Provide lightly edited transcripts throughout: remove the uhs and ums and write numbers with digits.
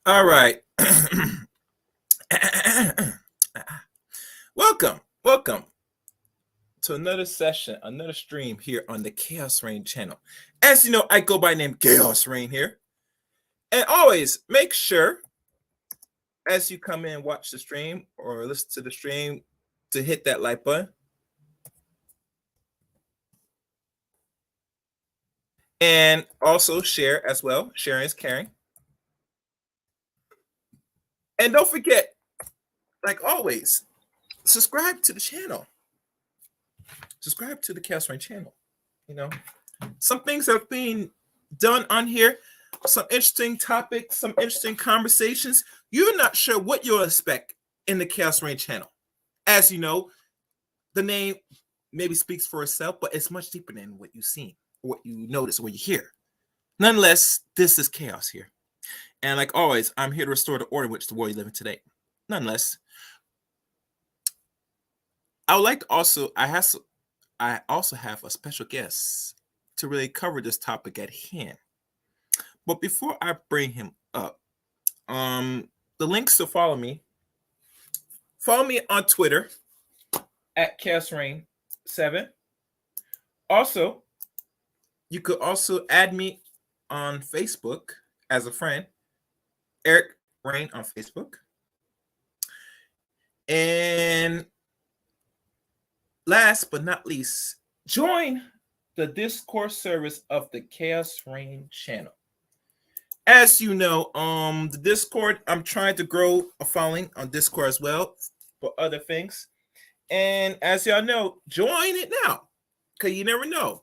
All right. Welcome to another session, another stream here on the Chaos Rain channel. As you know, I go by name Chaos Rain here. And always make sure, as you come in and watch the stream or listen to the stream, to hit that like button. And also share as well. Sharing is caring. And don't forget, like always, subscribe to the channel. Subscribe to the Chaos Rain channel. You know, some things are being done on here, some interesting topics, some interesting conversations. You're not sure what you'll expect in the Chaos Rain channel. As you know, the name maybe speaks for itself, but it's much deeper than what you've seen, what you notice, or what you hear. Nonetheless, this is chaos here. And like always, I'm here to restore the order in which the world you live in today. Nonetheless, I would like to also, I also have a special guest to really cover this topic at hand. But before I bring him up, the links to follow me on Twitter at ChaosRain7. Also, you could also add me on Facebook as a friend, Eric Rain on Facebook. And last but not least, join the Discord service of the Chaos Rain channel. As you know, the Discord, I'm trying to grow a following on Discord as well for other things. And as y'all know, join it now, because you never know.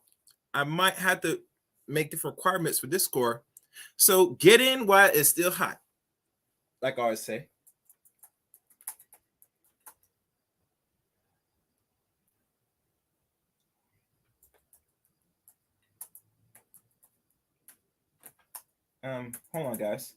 I might have to make different requirements for Discord. So get in while it's still hot, like I always say. Hold on, guys.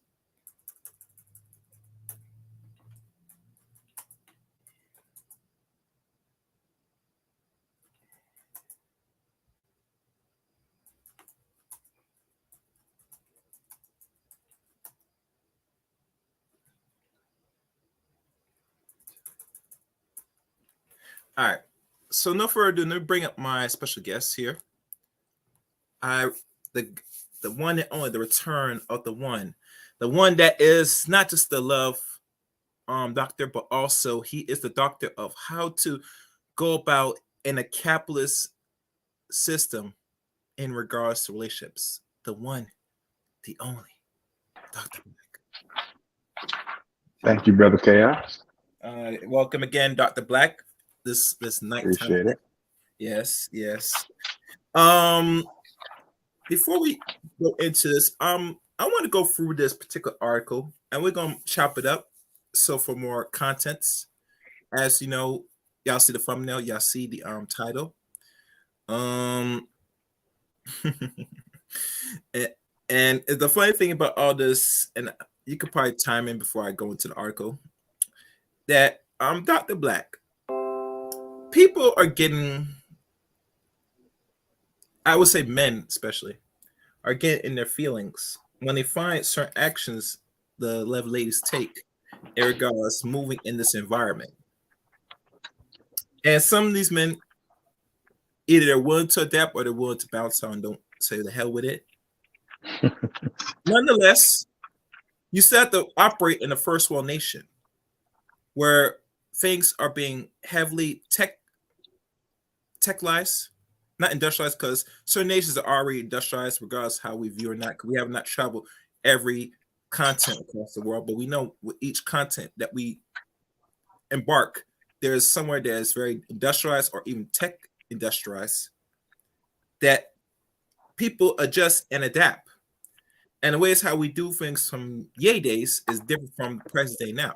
All right. So no further ado, let me bring up my special guest here. I the the one and only, the return of the one that is not just the love doctor, but also he is the doctor of how to go about in a capitalist system in regards to relationships. The one, the only, Dr. Thank you, Brother Chaos. Welcome again, Dr. Black. This nighttime. Appreciate it. Yes, yes. Um, Before we go into this, I want to go through this particular article, and we're gonna chop it up. So for more contents, as you know, y'all see the thumbnail, y'all see the title. Um, and, and the funny thing about all this, and you could probably time in before I go into the article, that Dr. Black, people are getting, I would say men especially, are getting in their feelings when they find certain actions the love ladies take in regards moving in this environment. And some of these men, either they're willing to adapt or they're willing to bounce out and don't say the hell with it. Nonetheless, you still have to operate in a first world nation where things are being heavily techized, not industrialized, because certain nations are already industrialized, regardless how we view or not. We have not traveled every continent across the world, but we know with each continent that we embark, there's somewhere that is very industrialized or even tech industrialized that people adjust and adapt. And the ways how we do things from yay days is different from present day now.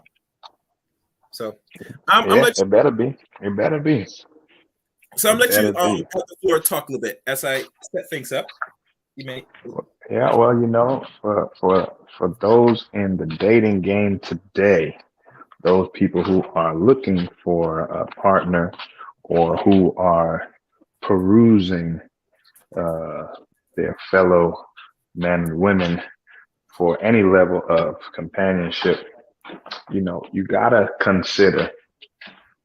So I'm Yeah, let it better be. It better be. I'm It let you better be. have the floor talk a little bit as I set things up. You may. Yeah, well, for those in the dating game today, those people who are looking for a partner or who are perusing uh, their fellow men and women for any level of companionship, you gotta consider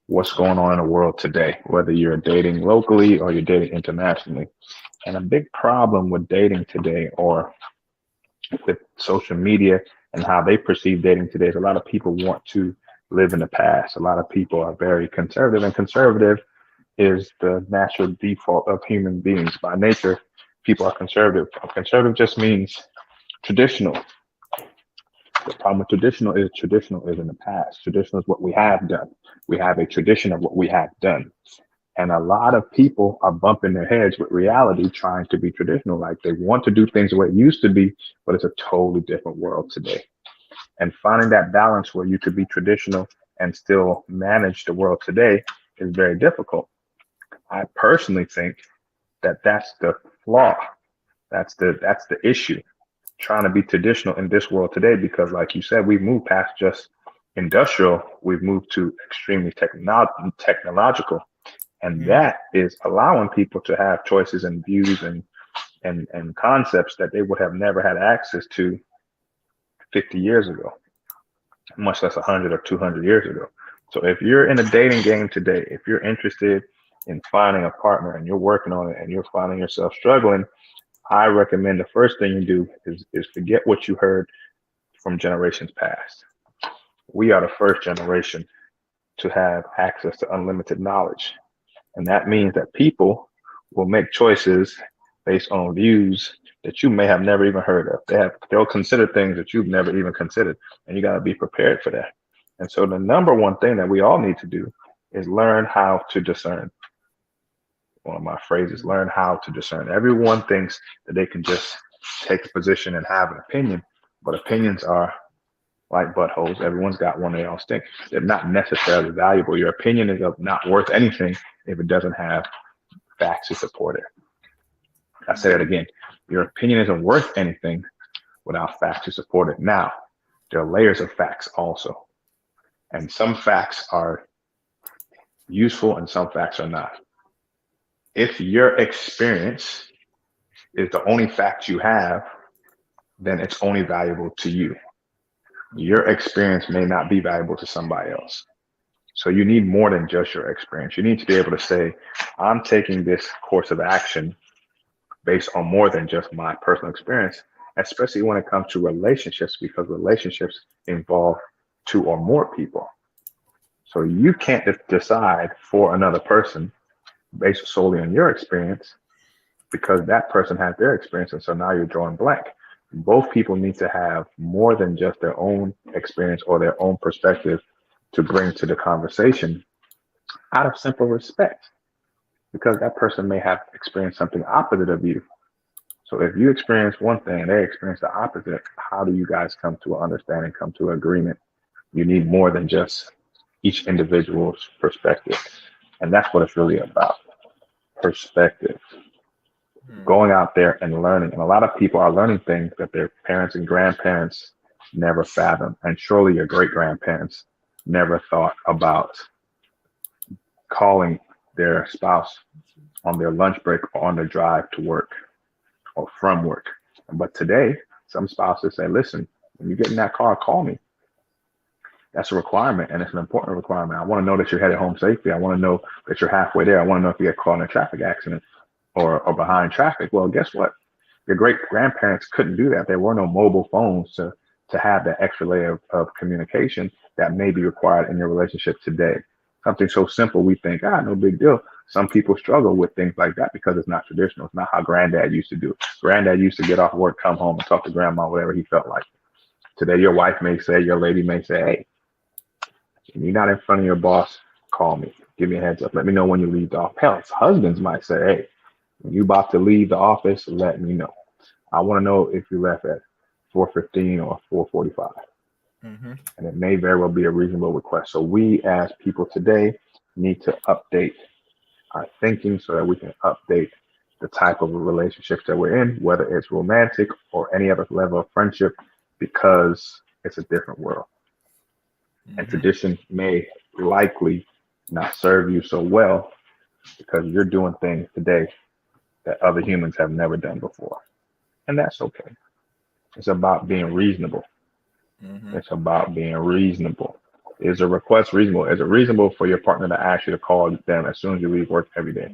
what's going on in the world today, whether you're dating locally or you're dating internationally. And a big problem with dating today or with social media and how they perceive dating today is a lot of people want to live in the past. A lot of people are very conservative, and conservative is the natural default of human beings. By nature, people are conservative. Conservative just means traditional. The problem with traditional is in the past. Traditional is what we have done. We have a tradition of what we have done. And a lot of people are bumping their heads with reality, trying to be traditional. Like they want to do things the way it used to be, but it's a totally different world today. And finding that balance where you could be traditional and still manage the world today is very difficult. I personally think that that's the flaw. That's the issue. Trying to be traditional in this world today, because like you said, we've moved past just industrial, we've moved to extremely technological, and Mhm. that is allowing people to have choices and views and concepts that they would have never had access to 50 years ago, much less 100 or 200 years ago. So if you're in a dating game today, if you're interested in finding a partner and you're working on it and you're finding yourself struggling, I recommend the first thing you do is forget what you heard from generations past. We are the first generation to have access to unlimited knowledge. And that means that people will make choices based on views that you may have never even heard of. They'll consider things that you've never even considered, and you got to be prepared for that. And so the number one thing that we all need to do is learn how to discern. One of my phrases, learn how to discern. Everyone thinks that they can just take a position and have an opinion, but opinions are like buttholes. Everyone's got one, they all stink. They're not necessarily valuable. Your opinion is of not worth anything if it doesn't have facts to support it. I say that again. Your opinion isn't worth anything without facts to support it. Now, there are layers of facts also. And some facts are useful and some facts are not. If your experience is the only fact you have, then it's only valuable to you. Your experience may not be valuable to somebody else. So you need more than just your experience. You need to be able to say, I'm taking this course of action based on more than just my personal experience, especially when it comes to relationships, because relationships involve two or more people. So you can't decide for another person based solely on your experience, because that person has their experience. And so now you're drawing blank. Both people need to have more than just their own experience or their own perspective to bring to the conversation out of simple respect, because that person may have experienced something opposite of you. So if you experience one thing and they experience the opposite, how do you guys come to an understanding, come to an agreement? You need more than just each individual's perspective. And that's what it's really about. Perspective. Going out there and learning. And a lot of people are learning things that their parents and grandparents never fathomed. And surely your great grandparents never thought about calling their spouse on their lunch break or on their drive to work or from work. But today, some spouses say, listen, when you get in that car, call me. That's a requirement, and it's an important requirement. I want to know that you're headed home safely. I want to know that you're halfway there. I want to know if you get caught in a traffic accident or behind traffic. Well, guess what? Your great grandparents couldn't do that. There were no mobile phones to have that extra layer of communication that may be required in your relationship today. Something so simple, we think, no big deal. Some people struggle with things like that because it's not traditional. It's not how granddad used to do it. Granddad used to get off work, come home, and talk to grandma, whatever he felt like. Today, your wife may say, your lady may say, hey, when you're not in front of your boss, call me. Give me a heads up. Let me know when you leave the office. Hell, husbands might say, hey, when you're about to leave the office, let me know. I want to know if you left at 4:15 or 4:45. Mm-hmm. And it may very well be a reasonable request. So we as people today need to update our thinking so that we can update the type of relationships that we're in, whether it's romantic or any other level of friendship, because it's a different world. Mm-hmm. And tradition may likely not serve you so well because you're doing things today that other humans have never done before. And that's okay. It's about being reasonable. Mm-hmm. It's about being reasonable. Is a request reasonable? Is it reasonable for your partner to ask you to call them as soon as you leave work every day?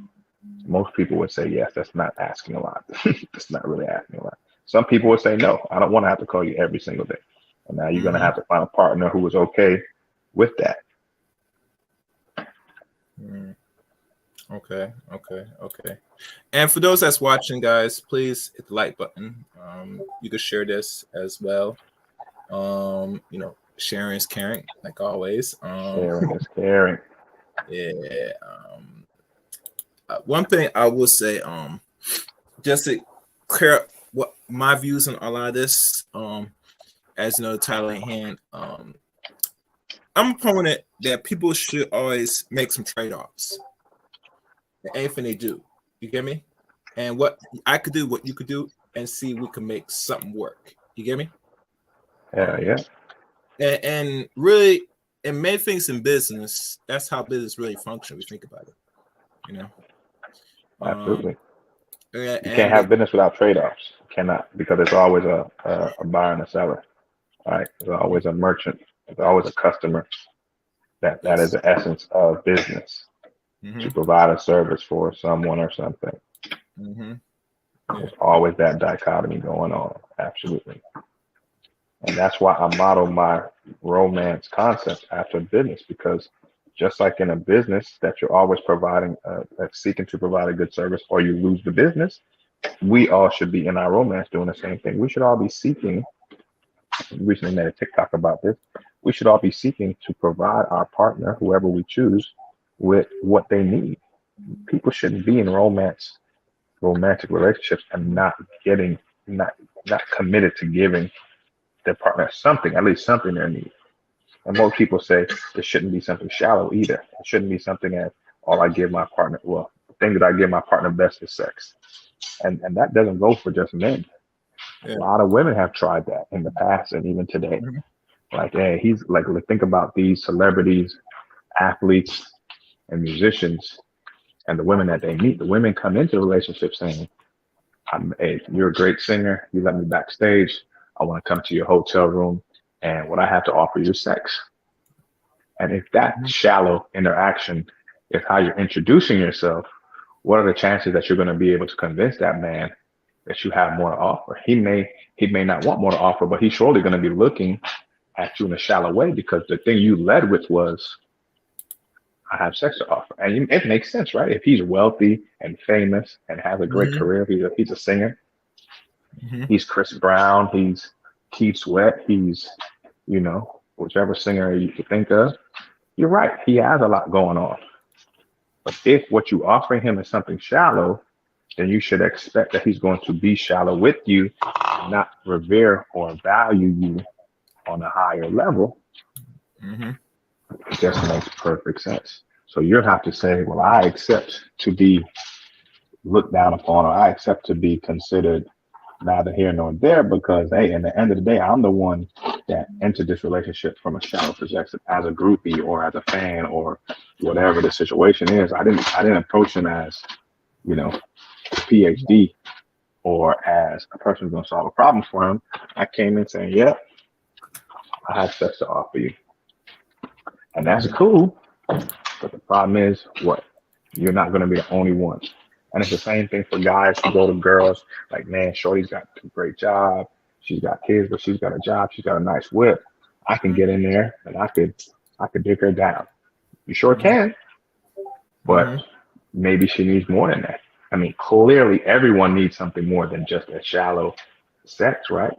Most people would say yes. That's not asking a lot. That's not really asking a lot. Some people would say no. I don't want to have to call you every single day. And now you're going to have to find a partner who is okay with that. Okay. And for those that's watching, guys, please hit the like button. You can share this as well. Sharing is caring, like always. Sharing is caring. Yeah. One thing I will say, just to clear up what my views on a lot of this, as you know, the title at hand, I'm a proponent that people should always make some trade-offs. Anything they do, you get me? And what I could do, what you could do, and see if we can make something work. You get me? Yeah. And really, in many things in business, that's how business really functions. We think about it, Absolutely. You can't have business without trade-offs. You cannot, because there's always a buyer and a seller. Right? There's always a merchant. There's always a customer. That is the essence of business. Mm-hmm. To provide a service for someone or something. Mm-hmm. There's always that dichotomy going on. Absolutely. And that's why I model my romance concept after business, because just like in a business that you're always providing, seeking to provide a good service, or you lose the business, we all should be in our romance doing the same thing. We should all be seeking, recently made a TikTok about this, we should all be seeking to provide our partner, whoever we choose, with what they need. People shouldn't be in romantic relationships and not committed to giving their partner something, at least something they need. And most people say it shouldn't be something shallow either. It shouldn't be something that all I give my partner. Well, the thing that I give my partner best is sex, and that doesn't go for just men. Yeah. A lot of women have tried that in the past and even today. Mm-hmm. Like, hey, he's like, think about these celebrities, athletes, and musicians, and the women that they meet. The women come into the relationship saying, hey, you're a great singer. You let me backstage. I want to come to your hotel room. And what I have to offer you is sex. And if that shallow interaction is how you're introducing yourself, what are the chances that you're going to be able to convince that man that you have more to offer? He may not want more to offer, but he's surely going to be looking at you in a shallow way because the thing you led with was, I have sex to offer. And it makes sense, right? If he's wealthy and famous and has a great career, he's a singer, he's Chris Brown, he's Keith Sweat, he's, whichever singer you could think of, you're right. He has a lot going on. But if what you offering him is something shallow, then you should expect that he's going to be shallow with you, and not revere or value you on a higher level. It just makes perfect sense. So you'll have to say, well, I accept to be looked down upon, or I accept to be considered neither here nor there, because, hey, in the end of the day, I'm the one that entered this relationship from a shallow perspective as a groupie or as a fan or whatever the situation is. I didn't approach him as, a PhD or as a person who's going to solve a problem for him. I came in saying, yeah, I have sex to offer you. And that's cool. But the problem is what? You're not going to be the only one. And it's the same thing for guys who go to girls like, man, shorty's got a great job. She's got kids, but she's got a job. She's got a nice whip. I can get in there and I could dig her down. You sure can. But maybe she needs more than that. I mean, clearly everyone needs something more than just a shallow sex, right?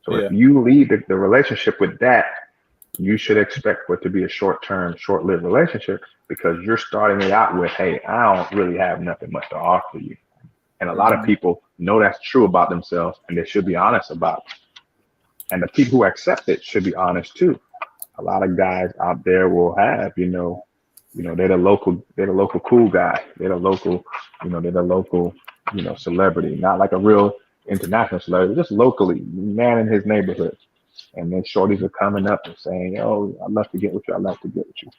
So if you lead the relationship with that, you should expect for it to be a short-term, short-lived relationship, because you're starting it out with, hey, I don't really have nothing much to offer you. And a lot of people know that's true about themselves, and they should be honest about it. And the people who accept it should be honest too. A lot of guys out there will have, they're the local cool guy. They're the local, celebrity, not like a real international celebrity, just locally, man in his neighborhood. And then shorties are coming up and saying, "Oh, I'd love to get with you. I'd love to get with you."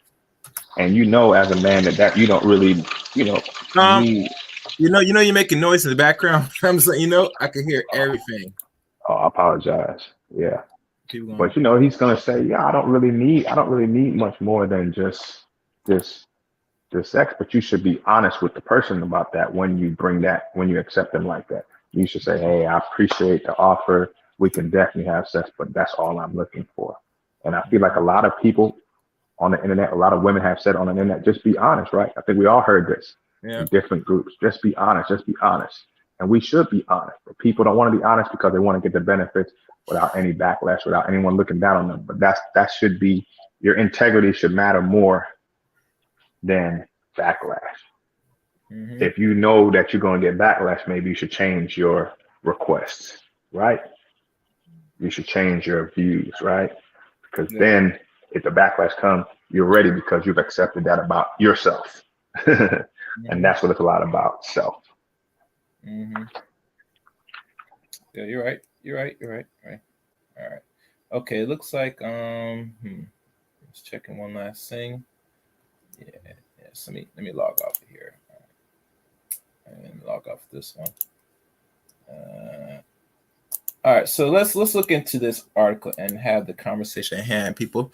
And as a man that you don't really, need. You're making noise in the background. I'm just letting you know, I can hear everything. Oh, I apologize. Yeah. But he's gonna say, yeah, I don't really need much more than just this sex. But you should be honest with the person about that when you accept them like that. You should say, hey, I appreciate the offer. We can definitely have sex, but that's all I'm looking for. And I feel like a lot of people on the internet, a lot of women have said on the internet, just be honest, right? I think we all heard this in different groups. Just be honest. And we should be honest. But people don't want to be honest because they want to get the benefits without any backlash, without anyone looking down on them. But that should be, your integrity should matter more than backlash. If you know that you're going to get backlash, maybe you should change your requests, right? You should change your views, right? Because then if the backlash comes, you're ready because you've accepted that about yourself. And that's what it's a lot about, self. Yeah, you're right. All right. Okay, it looks like just checking one last thing. Yes, let me log off of here. And log off this one. All right, so let's look into this article and have the conversation at hand, people.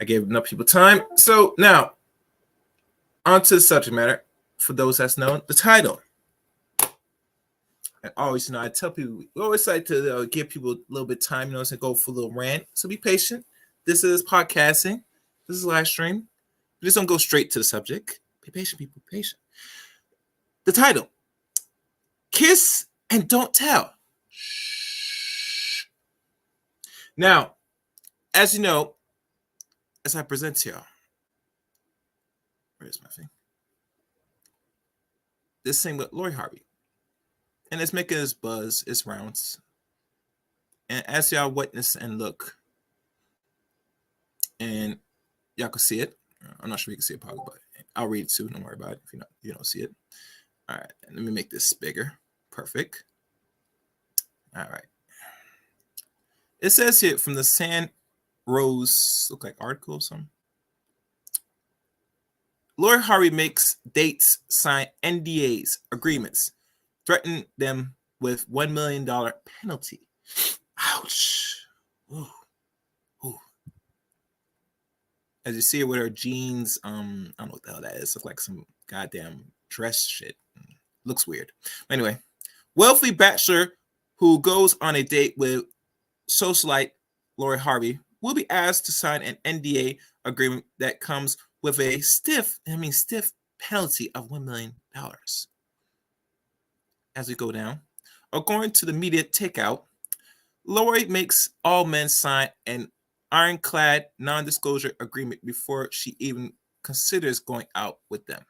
I gave enough people time. So now, on to the subject matter. For those that's known, the title. And always, I tell people, we always like to give people a little bit of time, and go for a little rant. So be patient. This is podcasting. This is live stream. We just don't go straight to the subject. Be patient, people. Patient. The title: Kiss and Don't Tell. Now, as you know, as I present to y'all, where's my thing? This thing with Lori Harvey. And it's making its buzz, its rounds. And as y'all witness and look, and y'all can see it. I'm not sure you can see it probably, but I'll read it too. Don't worry about it if you don't see it. All right, let me make this bigger. Perfect. All right. It says here from the San Rose, look like article or something. Lori Harvey makes dates sign NDAs, agreements, threaten them with $1 million penalty. Ouch. Ooh. As you see her with her jeans, I don't know what the hell that is. It's like some goddamn dress shit. Looks weird. Anyway, wealthy bachelor who goes on a date with socialite Lori Harvey will be asked to sign an NDA agreement that comes with a stiff penalty of $1 million. As we go down, according to the media takeout, Lori makes all men sign an ironclad non-disclosure agreement before she even considers going out with them.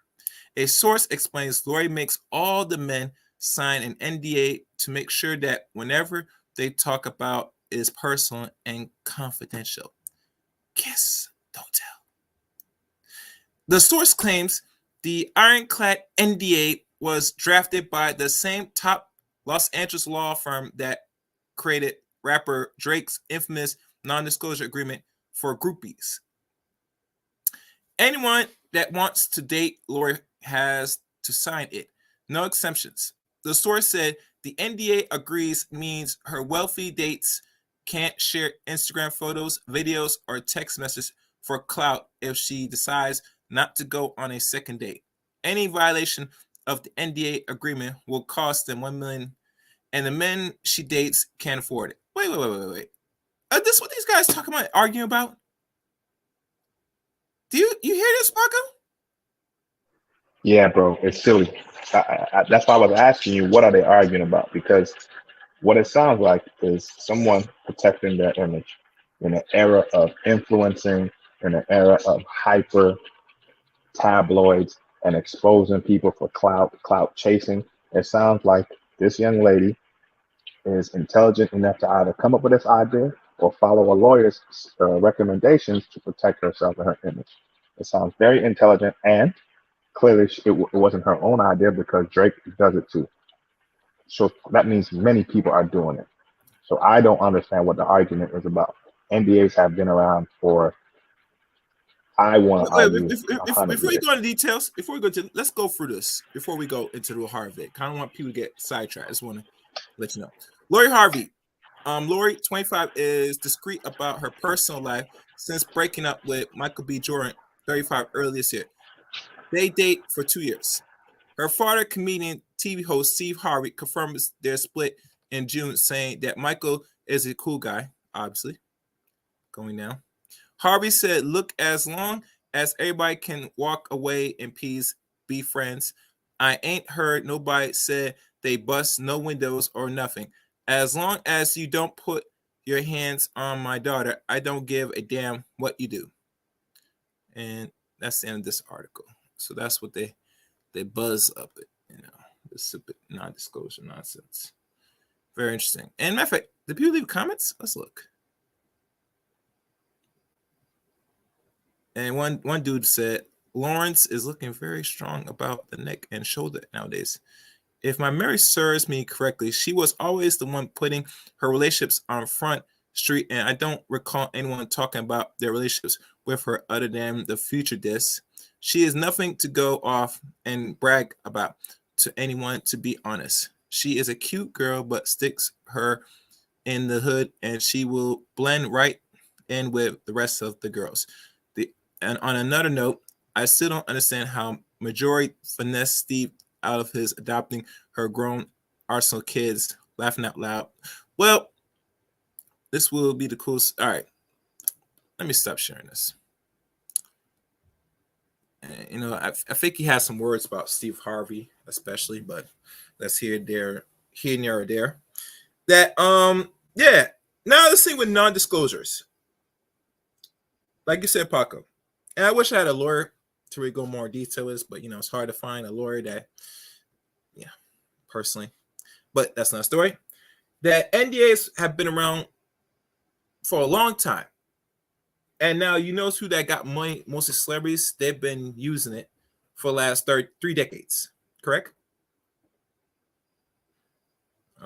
A source explains Lori makes all the men sign an NDA to make sure that whenever they talk about it is personal and confidential. Kiss, don't tell. The source claims the ironclad NDA was drafted by the same top Los Angeles law firm that created rapper Drake's infamous non-disclosure agreement for groupies. Anyone that wants to date Lori has to sign it. No exemptions. The source said the NDA agrees means her wealthy dates can't share Instagram photos, videos, or text messages for clout if she decides not to go on a second date. Any violation of the NDA agreement will cost them $1 million, and the men she dates can't afford it. Wait. This is what these guys talking about, arguing about? Do you hear this, Paco? Yeah, bro, it's silly. That's why I was asking you, what are they arguing about? Because what it sounds like is someone protecting their image in an era of influencing, in an era of hyper tabloids and exposing people for clout chasing. It sounds like this young lady is intelligent enough to either come up with this idea or follow a lawyer's recommendations to protect herself and her image. It sounds very intelligent, and clearly it wasn't her own idea because Drake does it too. So that means many people are doing it. So I don't understand what the argument is about. NDAs have been around for, I want to argue, Before 100 we years. go into details, let's go through this before we go into the Harvey. Kind of want people to get sidetracked. I just want to let you know. Lori Harvey. Lori, 25, is discreet about her personal life since breaking up with Michael B. Jordan, 35, earlier this year. They date for 2 years. Her father, comedian, TV host Steve Harvey, confirms their split in June, saying that Michael is a cool guy, obviously. Going down. Harvey said, look, as long as everybody can walk away in peace, be friends. I ain't heard nobody said they bust no windows or nothing. As long as you don't put your hands on my daughter, I don't give a damn what you do. And that's the end of this article. So that's what they buzz up it, this non-disclosure nonsense. Very interesting. And matter of fact, did people leave comments? Let's look. And one dude said, Lawrence is looking very strong about the neck and shoulder nowadays. If my memory serves me correctly, she was always the one putting her relationships on Front Street, and I don't recall anyone talking about their relationships with her other than the future diss. She is nothing to go off and brag about to anyone, to be honest. She is a cute girl, but sticks her in the hood, and she will blend right in with the rest of the girls. And on another note, I still don't understand how majority finesse Steve out of his adopting her grown Arsenal kids, laughing out loud. Well, this will be the coolest. All right, let me stop sharing this. And, I think he has some words about Steve Harvey, especially, but let's hear there, here or there. That yeah. Now let's see with non-disclosures. Like you said, Paco. And I wish I had a lawyer to really go more details, but it's hard to find a lawyer that, personally. But that's not a story. That NDAs have been around for a long time. And now you know who that got money, mostly celebrities. They've been using it for the last 3 decades, correct?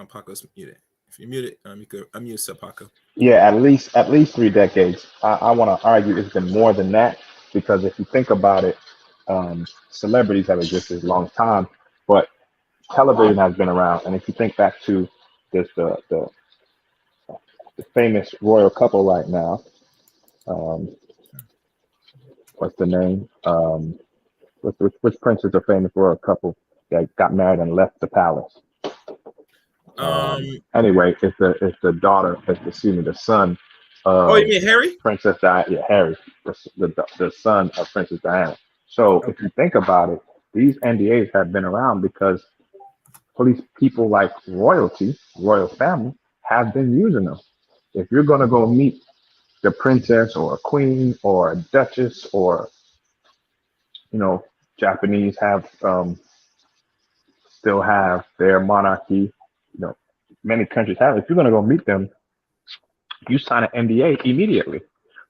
Paco's muted. If you're muted, you could unmute yourself, Paco. Yeah, at least 3 decades. I want to argue it's been more than that, because if you think about it, celebrities have existed a long time, but television has been around. And if you think back to this, the famous royal couple right now, what's the name? Which princes are famous for a couple that got married and left the palace? Um. Anyway, it's the daughter, the son Oh, you of mean Harry? Princess Diana, yeah, Harry, the son of Princess Diana. So if Okay. you think about it, these NDAs have been around because police people like royal family, have been using them. If you're gonna go meet the princess or a queen or a duchess or you know, Japanese have still have their monarchy. You know, many countries have. If you're gonna go meet them, you sign an NDA immediately.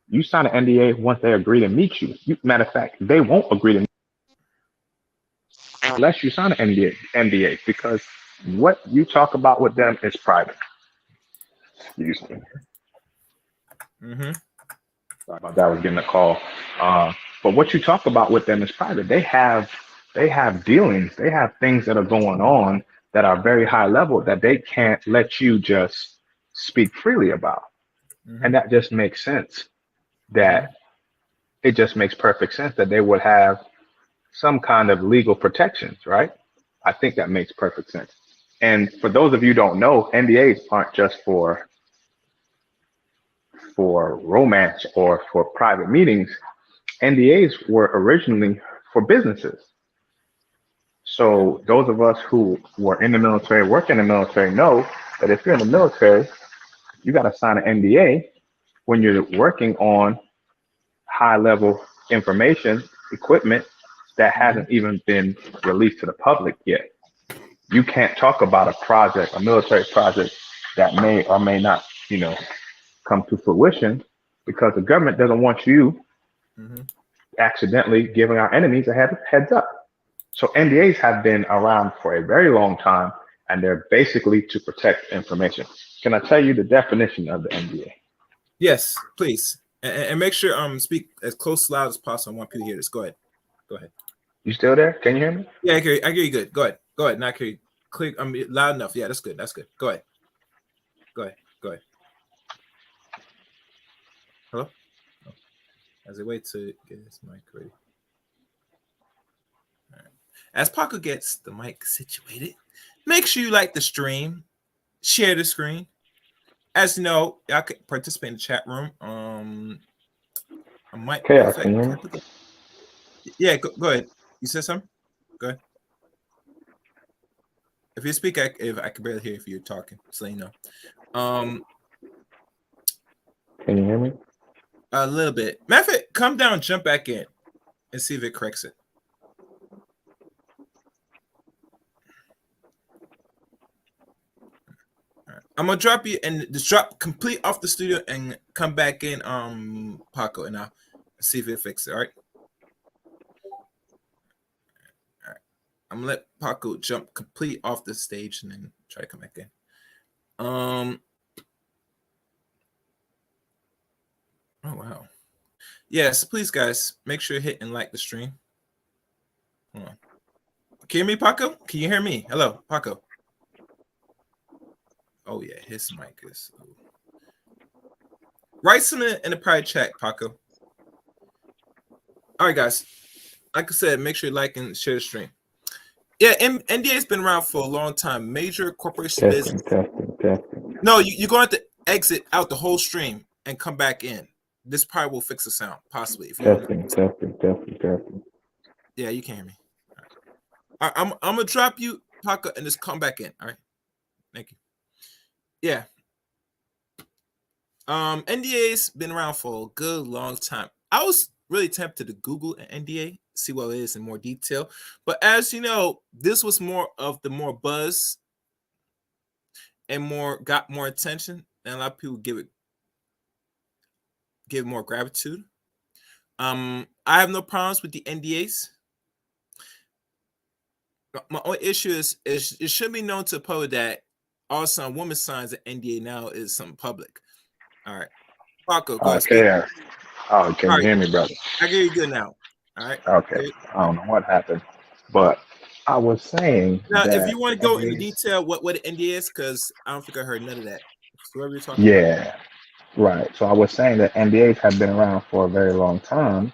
You sign an NDA once they agree to meet you. Matter of fact, they won't agree to meet you unless you sign an NDA because what you talk about with them is private. Excuse me. Mm-hmm. Sorry about that. I was getting a call. But what you talk about with them is private. They have dealings. They have things that are going on that are very high level that they can't let you just speak freely about. Mm-hmm. And that just makes sense. Mm-hmm. That it just makes perfect sense that they would have some kind of legal protections, right? I think that makes perfect sense. And for those of you who don't know, NDAs aren't just for romance or for private meetings. NDAs were originally for businesses. So those of us who were in the military, work in the military, know that if you're in the military, you got to sign an NDA when you're working on high level information, equipment that Mm-hmm. hasn't even been released to the public yet. You can't talk about a project, a military project that may or may not, come to fruition because the government doesn't want you Mm-hmm. accidentally giving our enemies a heads up. So NDAs have been around for a very long time, and they're basically to protect information. Can I tell you the definition of the NDA? Yes, please, and make sure speak as close loud as possible. I want people to hear this. Go ahead. Go ahead. You still there? Can you hear me? Yeah, I hear you. I hear you good. Go ahead. Go ahead. Not hear you. Clear. Loud enough. Yeah, that's good. That's good. Go ahead. Go ahead. Go ahead. Hello. Oh, as I wait to get his mic ready. All right. As Paco gets the mic situated, make sure you like the stream, share the screen. As you know, y'all can participate in the chat room. I might. In Chaos, can fact, you hear can I me? put the? Yeah. Go ahead. You said something. Go ahead. If you speak, if I can barely hear if you're talking, so you know. Um, Can you hear me? a little bit. Matter of fact, come down, jump back in, and see if it corrects it. All right. I'm gonna drop you and just drop complete off the studio and come back in, Paco, and I'll see if it fixes it. All right. All right. I'm gonna let Paco jump complete off the stage and then try to come back in. Oh wow. Yes, please, guys, make sure you hit and like the stream. Hold on. Can you hear me, Paco? Can you hear me? Hello, Paco. Oh yeah, his mic is. Write something in the private chat, Paco. All right, guys. Like I said, make sure you like and share the stream. Yeah, NDA's been around for a long time. Major corporation Testing, business. testing, testing. No, you're going to have to exit out the whole stream and come back in. This probably will fix the sound, possibly. If you want Testing, to. testing, testing, testing. Yeah, you can hear me. All right. I'm gonna drop you, Paco, and just come back in. All right. Thank you. Yeah. NDA's been around for a good long time. I was really tempted to Google an NDA, see what it is in more detail. But as you know, this was more of the more buzz and got more attention, and a lot of people give more gratitude. I have no problems with the NDAs. My only issue is it should be known to the public that also a woman signs an NDA now is something public. All right. Paco, go ahead, speak. Okay. Oh, can All you right. hear me, brother? I get you good now. All right. Okay. Good. I don't know what happened, but I was saying Now, if that you want to go into NDAs, detail what the NDA is, because I don't think I heard none of that. So whatever you're talking about. yeah, right. So I was saying that NDAs have been around for a very long time,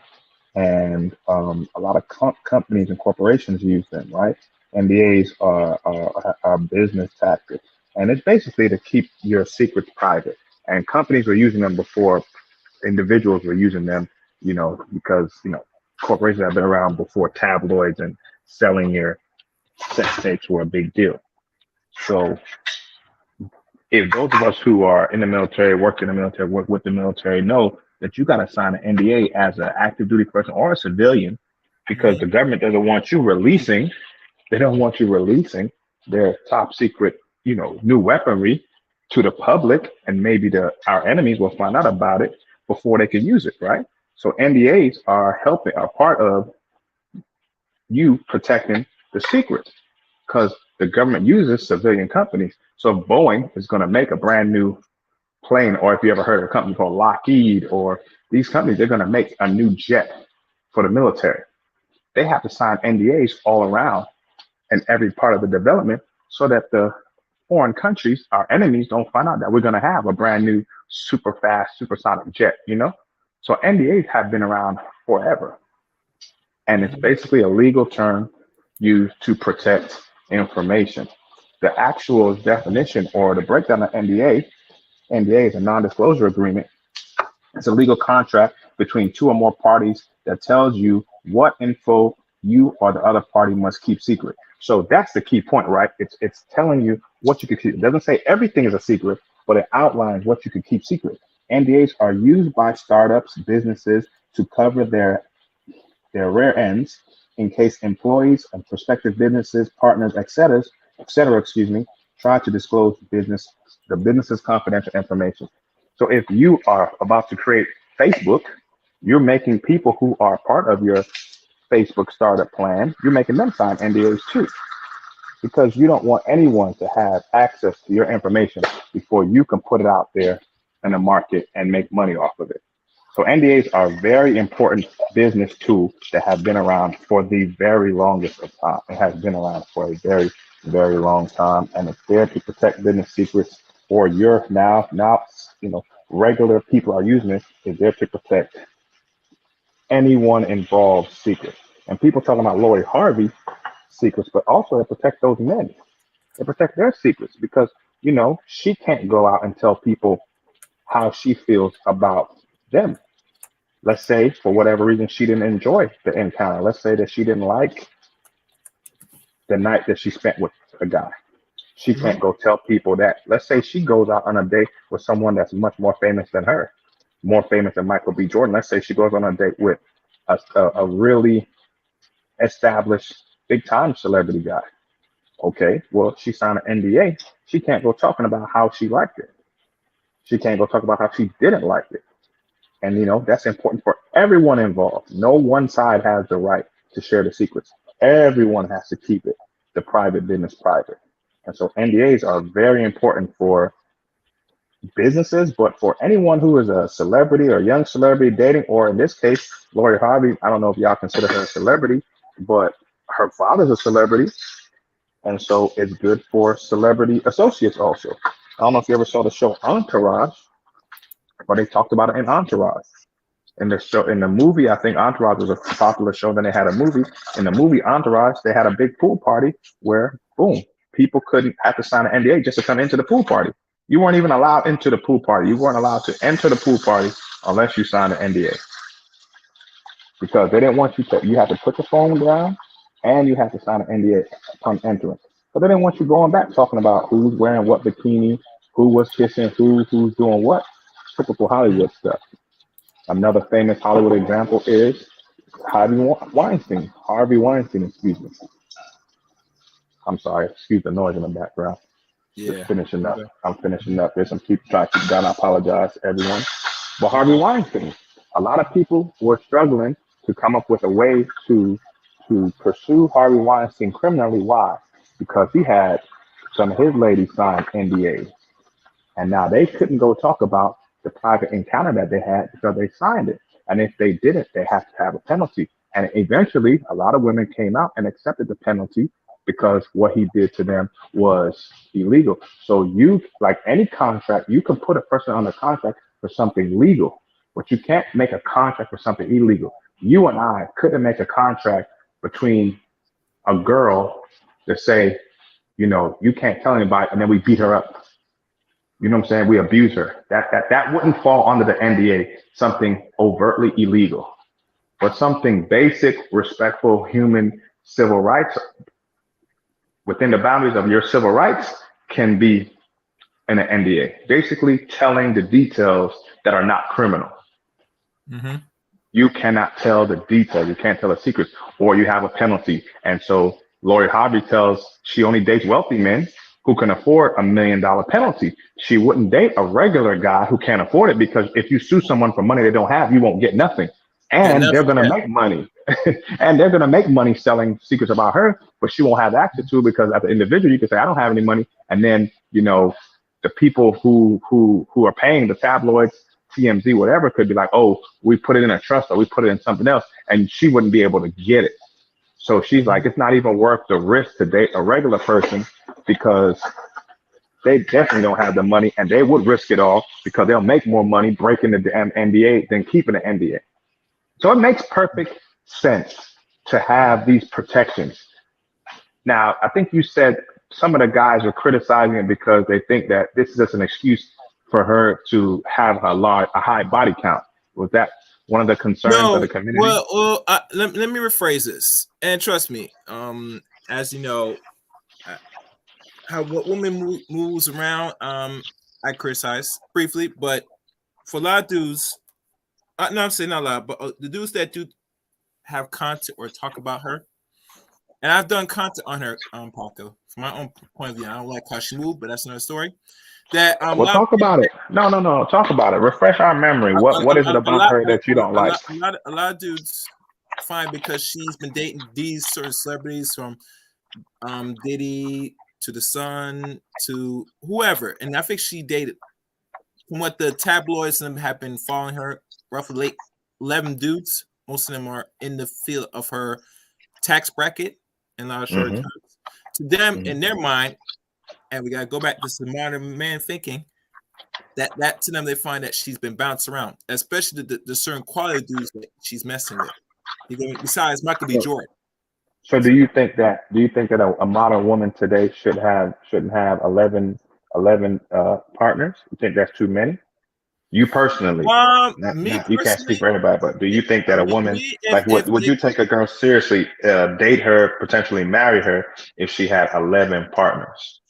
and a lot of companies and corporations use them, right? NDAs are business tactics, and it's basically to keep your secrets private. And companies were using them before individuals were using them, because corporations have been around before tabloids and selling your sex tapes were a big deal. So if those of us who are in the military, work in the military, work with the military, know that you got to sign an NDA as an active duty person or a civilian, because the government doesn't want you releasing. They don't want you releasing their top secret, new weaponry to the public, and maybe our enemies will find out about it before they can use it, right? So NDAs are part of you protecting the secrets, because the government uses civilian companies. So if Boeing is going to make a brand new plane, or if you ever heard of a company called Lockheed, or these companies, they're going to make a new jet for the military. They have to sign NDAs all around and every part of the development, so that the foreign countries, our enemies, don't find out that we're going to have a brand new super fast supersonic jet, So NDAs have been around forever. And it's basically a legal term used to protect information. The actual definition or the breakdown of NDA is a non-disclosure agreement. It's a legal contract between two or more parties that tells you what info you or the other party must keep secret. So that's the key point, right? It's telling you what you can keep. It doesn't say everything is a secret, but it outlines what you can keep secret. NDAs are used by startups, businesses to cover their rear ends in case employees and prospective businesses, partners, etc., try to disclose the business's confidential information. So if you are about to create Facebook, you're making people who are part of your Facebook startup plan, you're making them sign NDAs too, because you don't want anyone to have access to your information before you can put it out there in the market and make money off of it. So NDAs are a very important business tool that have been around for the very longest of time. It has been around for a very, very long time, and it's there to protect business secrets. Or your now, regular people are using it. Is there to protect anyone involved secrets. And people talking about Lori Harvey secrets, but also to protect those men. They protect their secrets because, she can't go out and tell people how she feels about them. Let's say for whatever reason she didn't enjoy the encounter. Let's say that she didn't like the night that she spent with a guy. She can't go tell people that. Let's say she goes out on a date with someone that's much more famous than her, more famous than Michael B. Jordan. Let's say she goes on a date with a really established big time celebrity guy. Okay, well, she signed an NDA. She can't go talking about how she liked it. She can't go talk about how she didn't like it. And, that's important for everyone involved. No one side has the right to share the secrets. Everyone has to keep it, the private business private. And so NDAs are very important for businesses, but for anyone who is a celebrity or young celebrity dating, or in this case, Lori Harvey, I don't know if y'all consider her a celebrity, but her father's a celebrity. And so it's good for celebrity associates also. I don't know if you ever saw the show Entourage, but they talked about it in Entourage. In the movie, I think Entourage was a popular show. Then they had a movie. In the movie Entourage, they had a big pool party where, boom, people couldn't have to sign an NDA just to come into the pool party. You weren't even allowed into the pool party. You weren't allowed to enter the pool party unless you signed an NDA, because they didn't want you to. You had to put the phone down and you had to sign an NDA upon entering. But they didn't want you going back talking about who's wearing what bikini, who was kissing who's doing what. Typical Hollywood stuff. Another famous Hollywood example is Harvey Weinstein. Excuse me. I'm sorry. Excuse the noise in the background. Yeah. Just finishing up. I'm finishing up. There's some people trying to keep down. I apologize to everyone. But Harvey Weinstein, a lot of people were struggling to come up with a way to pursue Harvey Weinstein criminally. Why? Because he had some of his ladies sign NDAs. And now they couldn't go talk about the private encounter that they had because they signed it. And if they didn't, they have to have a penalty. And eventually, a lot of women came out and accepted the penalty because what he did to them was illegal. So you, like any contract, you can put a person under contract for something legal, but you can't make a contract for something illegal. You and I couldn't make a contract between a girl to say, you can't tell anybody, and then we beat her up. You know what I'm saying? We abuse her. That wouldn't fall under the NDA, something overtly illegal. But something basic, respectful, human civil rights within the boundaries of your civil rights can be in an NDA. Basically telling the details that are not criminal. Mm-hmm. You cannot tell the details. You can't tell the secrets, or you have a penalty. And so Lori Harvey tells she only dates wealthy men who can afford $1 million penalty. She wouldn't date a regular guy who can't afford it, because if you sue someone for money they don't have, you won't get nothing. Yeah, And never, they're going to yeah. make money. And they're going to make money selling secrets about her, but she won't have access to it, because as an individual, you can say, I don't have any money. And then, the people who are paying the tabloids, TMZ, whatever, could be like, oh, we put it in a trust or we put it in something else, and she wouldn't be able to get it. So she's like, it's not even worth the risk to date a regular person, because they definitely don't have the money, and they would risk it all because they'll make more money breaking the damn NDA than keeping the NDA. So it makes perfect sense to have these protections. Now, I think you said some of the guys are criticizing it because they think that this is just an excuse for her to have a high body count. Was that one of the concerns of the No, community? let me rephrase this, and trust me, as you know, how what woman moves around, I criticize briefly, but for a lot of dudes, no, I'm saying not a lot, but the dudes that do have content or talk about her, and I've done content on her, Paco, from my own point of view. I don't like how she moved, but that's another story. That a Well, lot of talk about it. No, no, no. Talk about it. Refresh our memory. What is it a about lot, her that you don't like? a lot of dudes find, because she's been dating these sort of celebrities, from Diddy to the Sun to whoever, and I think she dated, from what the tabloids and them have been following her, roughly late 11 dudes. Most of them are in the field of her tax bracket and a lot of short Mm-hmm. terms. To them, Mm-hmm. in their mind, and we gotta go back to some modern man thinking, that to them they find that she's been bounced around, especially the certain quality dudes that she's messing with. Besides Michael B. So, Jordan. so do you think that a modern woman today shouldn't have 11 partners? You think that's too many? You personally, Me not you can't speak personally, for everybody, but do you think that a woman, like, if would you take a girl seriously, date her, potentially marry her if she had 11 partners?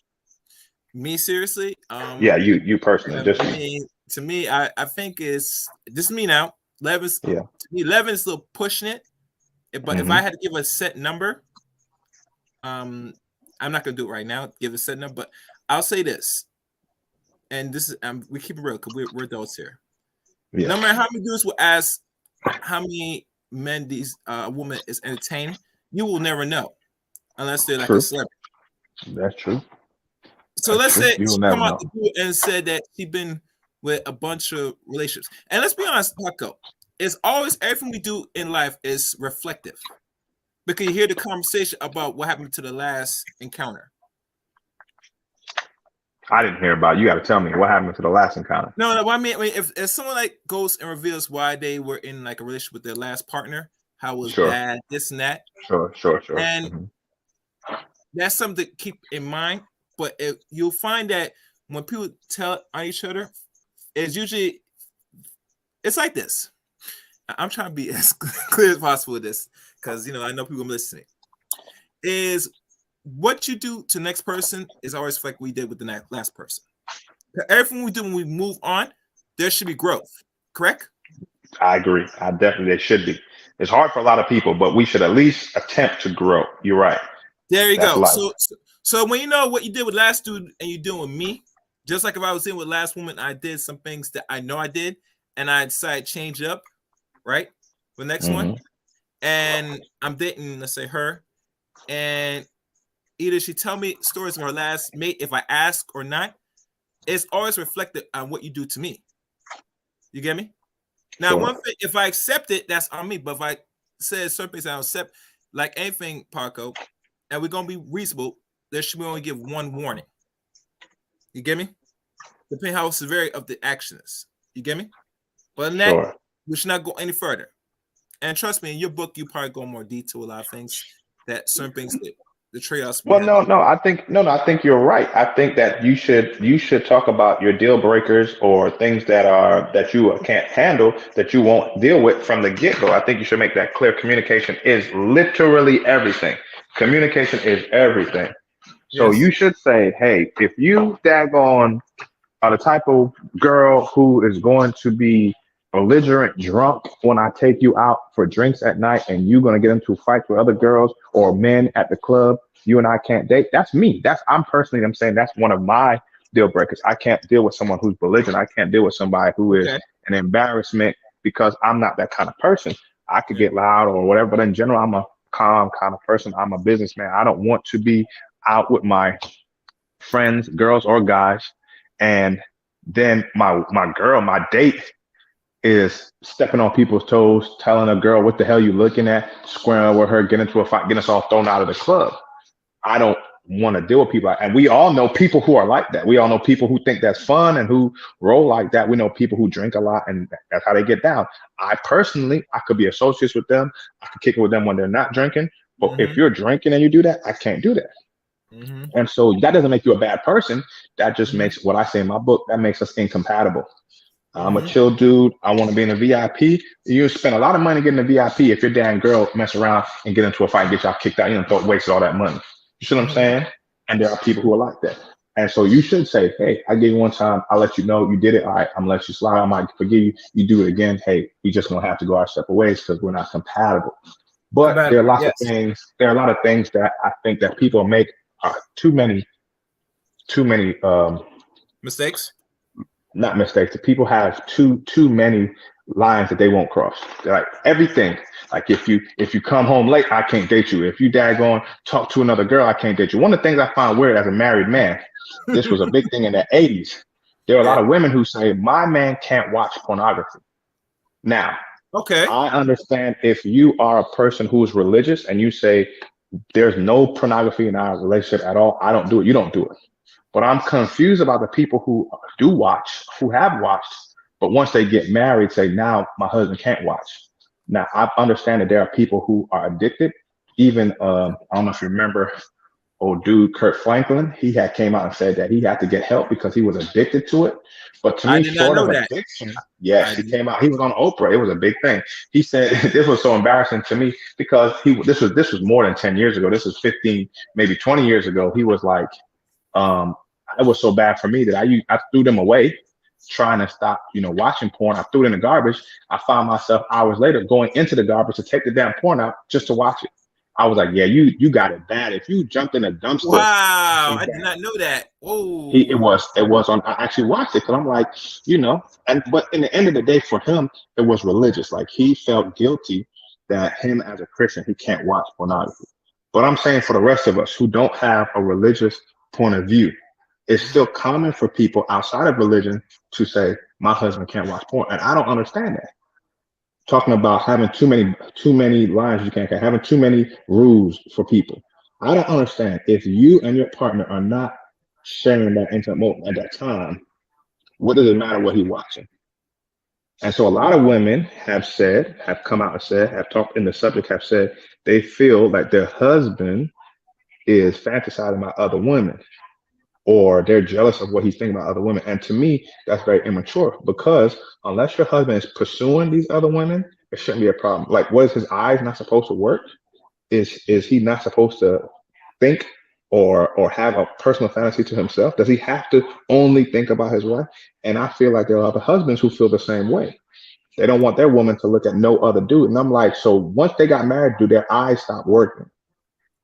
me seriously, Yeah, you personally, just I you. mean, to me, I think it's this is me now. 11's, Yeah. to me, 11 is a little pushing it. But if Hmm. I had to give a set number, I'm not gonna do it right now. Give a set number, but I'll say this, and this is we keep it real because we're adults here. Yeah. No matter how many dudes will ask how many men these woman is entertaining, you will never know unless they're like a True. celebrity. That's true. So That's let's true. say You will she never come out know. the blue and said that she been with a bunch of relationships. And let's be honest, Paco, it's always everything we do in life is reflective. Because you hear the conversation about what happened to the last encounter. I didn't hear about it. You got to tell me what happened to the last encounter. No, I mean, if someone like goes and reveals why they were in like a relationship with their last partner, how it was Sure. bad, this and that, Sure. and Hmm. that's something to keep in mind. But you'll find that when people tell on each other, it's like this. I'm trying to be as clear as possible with this, because I know people are listening. Is what you do to the next person is always like we did with the last person. Everything we do when we move on, there should be growth. Correct? I agree. I definitely, they should be. It's hard for a lot of people, but we should at least attempt to grow. You're right. There you That's go. life. So when you know what you did with last dude and you doing with me, just like if I was in with last woman, I did some things that I know I did, and I decided to change up, right? The next one, Hmm. and I'm dating, let's say her, and either she tell me stories of her last mate if I ask or not, it's always reflected on what you do to me. You get me? Now, Sure. one thing, if I accept it, that's on me. But if I say certain things I don't accept, like anything, Paco, and we're gonna be reasonable, there should be only give one warning. You get me? Depending how severe of the action is. You get me? But in that, Sure. we should not go any further. And trust me, in your book, you probably go more detail a lot of things that certain things that the trade-offs we Well, have. I think you're right. I think that you should talk about your deal breakers or things that you can't handle that you won't deal with from the get-go. I think you should make that clear. Communication is literally everything. Communication is everything. So Yes. you should say, hey, if you daggone are the type of girl who is going to be belligerent drunk when I take you out for drinks at night and you're going to get into fights with other girls or men at the club, you and I can't date. That's me. I'm saying that's one of my deal breakers. I can't deal with someone who's belligerent. I can't deal with somebody who is Okay. an embarrassment because I'm not that kind of person. I could Yeah. get loud or whatever, but in general, I'm a calm kind of person. I'm a businessman. I don't want to be out with my friends, girls or guys, and then my date is stepping on people's toes, telling a girl what the hell you looking at, squaring with her, get into a fight, getting us all thrown out of the club. I don't want to deal with people, and we all know people who are like that. We all know people who think that's fun and who roll like that. We know people who drink a lot, and that's how they get down. I could be associates with them. I could kick it with them when they're not drinking. But if you're drinking and you do that, I can't do that. Mm-hmm. And so that doesn't make you a bad person. That just Mm-hmm. makes what I say in my book, that makes us incompatible. I'm a Mm-hmm. chill dude. I want to be in a VIP. You spend a lot of money getting a VIP if your damn girl mess around and get into a fight and get y'all kicked out. You don't waste all that money. You see what I'm Mm-hmm. saying? And there are people who are like that. And so you should say, hey, I gave you one time. I'll let you know you did it. All right, I'm gonna let you slide. I might forgive you. You do it again. Hey, we just gonna have to go our separate ways because we're not compatible. But there are lots of things. There are a lot of things that I think that people make too many Mistakes. not mistakes. People have too many lines that they won't cross. They're like everything. Like if you come home late, I can't date you. If you daggone talk to another girl, I can't date you. One of the things I found weird as a married man, this was a big thing in the 80s. There are a lot of women who say, my man can't watch pornography. Now, Okay. I understand if you are a person who is religious and you say there's no pornography in our relationship at all, I don't do it. You don't do it. But I'm confused about the people who do watch, who have watched, but once they get married, say, now my husband can't watch. Now, I understand that there are people who are addicted. Even, I don't know if you remember, old dude, Kurt Franklin, he had came out and said that he had to get help because he was addicted to it. But to I me, did not short know of that. addiction, yes, he came out. He was on Oprah. It was a big thing. He said this was so embarrassing to me because this was more than 10 years ago. This was 15, maybe 20 years ago. He was like, it was so bad for me that I threw them away, trying to stop, watching porn. I threw it in the garbage. I found myself hours later going into the garbage to take the damn porn out just to watch it. I was like, yeah, you got it bad. If you jumped in a dumpster, Wow, I did not know that. Oh, it was on. I actually watched it because I'm like, but in the end of the day, for him, it was religious. Like he felt guilty that him as a Christian, he can't watch pornography. But I'm saying for the rest of us who don't have a religious point of view, it's still common for people outside of religion to say, my husband can't watch porn. And I don't understand that. Talking about having too many lines you can't have, having too many rules for people. I don't understand if you and your partner are not sharing that intimate moment at that time, what does it matter what he's watching? And so a lot of women have come out and said, have talked in the subject, have said they feel like their husband is fantasizing about other women, or they're jealous of what he's thinking about other women. And to me, that's very immature because unless your husband is pursuing these other women, it shouldn't be a problem. Like, what is his eyes not supposed to work? Is he not supposed to think or have a personal fantasy to himself? Does he have to only think about his wife? And I feel like there are other husbands who feel the same way. They don't want their woman to look at no other dude. And I'm like, so once they got married, do their eyes stop working?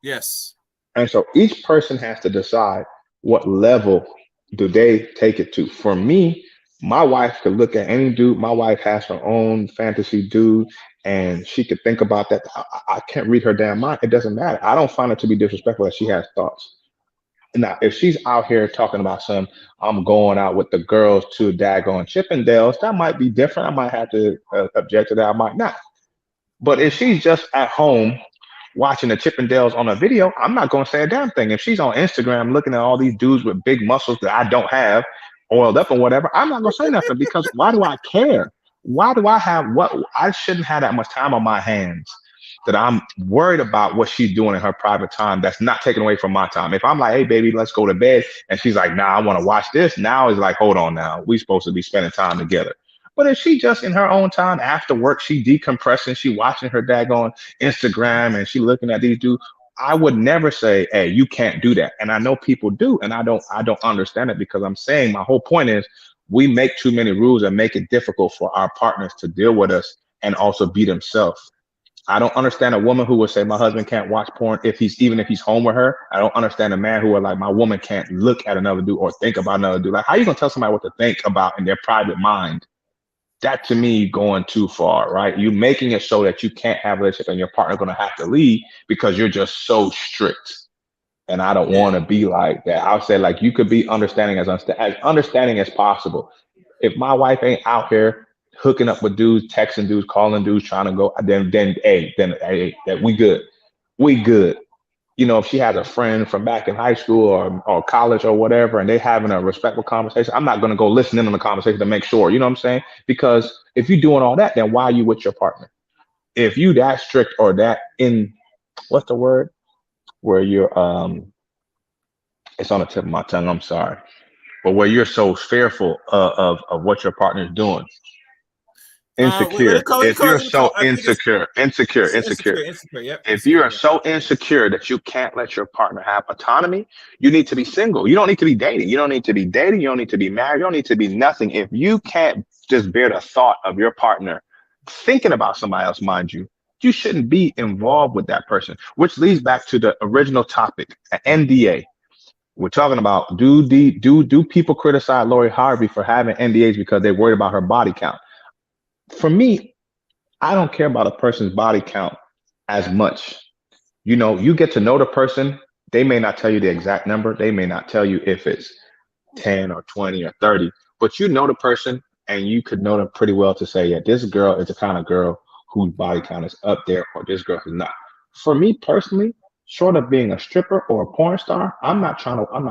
yes. And so each person has to decide what level do they take it to. For me, my wife could look at any dude. My wife has her own fantasy dude, and she could think about that. I can't read her damn mind. It doesn't matter. I don't find it to be disrespectful that she has thoughts. Now, if she's out here talking about I'm going out with the girls to daggone Chippendales, that might be different. I might have to object to that. I might not. But if she's just at home watching the Chippendales on a video, I'm not going to say a damn thing. If she's on Instagram looking at all these dudes with big muscles that I don't have, oiled up and whatever, I'm not going to say nothing because why do I care? Why do I have what? I shouldn't have that much time on my hands that I'm worried about what she's doing in her private time that's not taken away from my time. If I'm like, hey, baby, let's go to bed, and she's like, nah, I want to watch this, now it's like, hold on now. We supposed to be spending time together. But if she just in her own time after work, she decompressing, she watching her daggone Instagram and she looking at these dudes, I would never say, hey, you can't do that. And I know people do, and I don't understand it because I'm saying my whole point is we make too many rules and make it difficult for our partners to deal with us and also be themselves. I don't understand a woman who would say my husband can't watch porn if he's home with her. I don't understand a man who are like my woman can't look at another dude or think about another dude. Like, how you gonna tell somebody what to think about in their private mind? That to me going too far, right? You making it so that you can't have a relationship and your partner gonna have to leave because you're just so strict. And I don't Yeah. want to be like that. I'll say like you could be understanding as understanding as possible. If my wife ain't out here hooking up with dudes, texting dudes, calling dudes, trying to go, then that we good. We good. You know, if she has a friend from back in high school or college or whatever, and they having a respectful conversation, I'm not gonna go listen in on the conversation to make sure. You know what I'm saying? Because if you're doing all that, then why are you with your partner? If you that strict or that in what's the word? Where you're it's on the tip of my tongue, I'm sorry. But where you're so fearful of what your partner's doing. What Insecure. you If call you're it? You call so I think insecure, insecure, insecure. Yep, if insecure. you are Yep. so insecure that you can't let your partner have autonomy, you need to be single. You don't need to be dating. You don't need to be dating. You don't need to be married. You don't need to be nothing. If you can't just bear the thought of your partner thinking about somebody else, mind you, you shouldn't be involved with that person, which leads back to the original topic, an NDA. We're talking about do people criticize Lori Harvey for having NDAs because they're worried about her body count? For me, I don't care about a person's body count as much. You know, you get to know the person. They may not tell you the exact number. They may not tell you if it's 10 or 20 or 30, but you know the person and you could know them pretty well to say, yeah, this girl is the kind of girl whose body count is up there or this girl is not. For me personally, short of being a stripper or a porn star, I'm not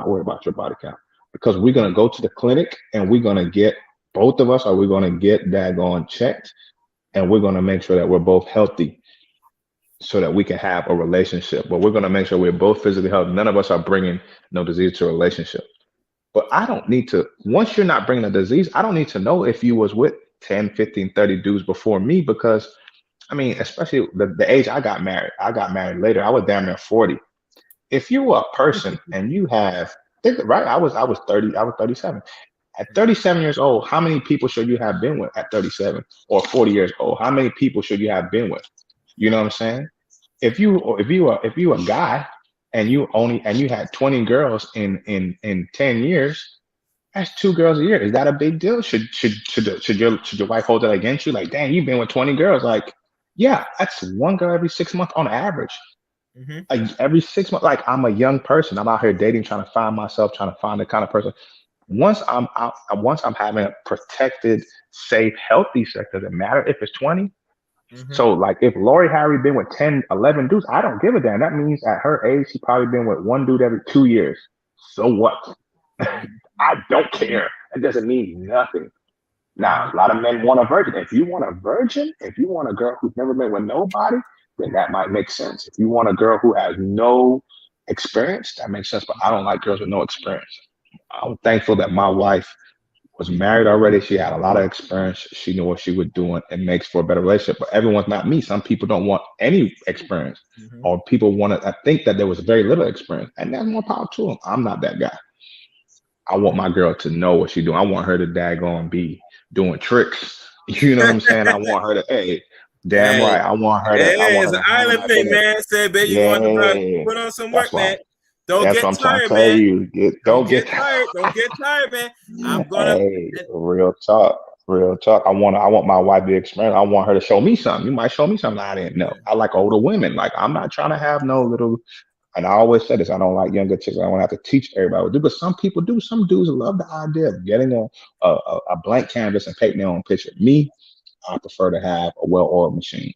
worried about your body count because we're going to go to the clinic and we're going to get both of us are we going to get that on checked and we're going to make sure that we're both healthy so that we can have a relationship. But we're going to make sure we're both physically healthy. None of us are bringing no disease to a relationship. But I don't need to, once you're not bringing a disease, I don't need to know if you was with 10, 15, 30 dudes before me because, I mean, especially the age I got married later. I was damn near 40. If you're a person and you have, right, I was 30, I was 37. At 37 years old, how many people should you have been with at 37 or 40 years old? How many people should you have been with? You know what I'm saying? If you a guy and you had 20 girls in 10 years, that's two girls a year. Is that a big deal? Should your wife hold that against you? Like, dang, you've been with 20 girls. Like, yeah, that's one girl every 6 months on average. Hmm. Like every 6 months, like I'm a young person. I'm out here dating, trying to find myself, trying to find the kind of person. Once I'm having a protected, safe, healthy sex, doesn't matter if it's 20. Hmm. So like if Lori Harvey been with 10, 11 dudes, I don't give a damn. That means at her age, she probably been with one dude every 2 years. So what? I don't care. It doesn't mean nothing. Now, Hmm. a lot of men want a virgin. If you want a virgin, if you want a girl who's never been with nobody, then that might make sense. If you want a girl who has no experience, that makes sense. But I don't like girls with no experience. I'm thankful that my wife was married already. She had a lot of experience. She knew what she was doing. It makes for a better relationship. But everyone's not me. Some people don't want any experience, Hmm. or people want to I think that there was very little experience, and that's more power to them. I'm not that guy. I want my girl to know what she's doing. I want her to daggone be doing tricks. You know what I'm saying? I want her to, hey, damn Hey, right. I hey, want it's her an to handle island my thing, business. man. Say, baby, you're going to Yeah. put on some That's work, why. man. Don't That's get what I'm trying to tired, tell man. you. Don't Don't get get tired. Don't get tired, man. I'm gonna. Hey, real talk. Real talk. I want my wife to experience. I want her to show me something. You might show me something I didn't know. Yeah. I like older women. Like I'm not trying to have no little and I always say this, I don't like younger chicks. I don't have to teach everybody what to do, but some people do. Some dudes love the idea of getting a blank canvas and painting their own picture. Me, I prefer to have a well-oiled machine.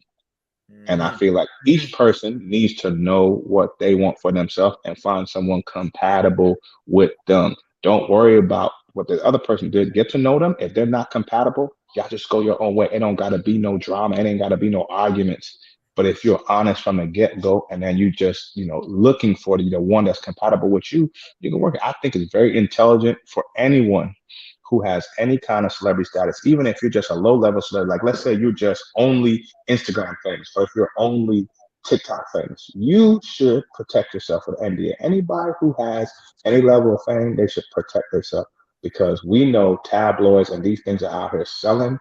And I Hmm. feel like each person needs to know what they want for themselves and find someone compatible with them. Don't worry about what the other person did. Get to know them. If they're not compatible, y'all just go your own way. It don't gotta be no drama. It ain't gotta be no arguments. But if you're honest from the get go, and then you just, looking for the one that's compatible with you, you can work it. I think it's very intelligent for anyone who has any kind of celebrity status, even if you're just a low level celebrity. Like, let's say you're just only Instagram famous, or if you're only TikTok famous, you should protect yourself with NDA. Anybody who has any level of fame, they should protect themselves, because we know tabloids and these things are out here selling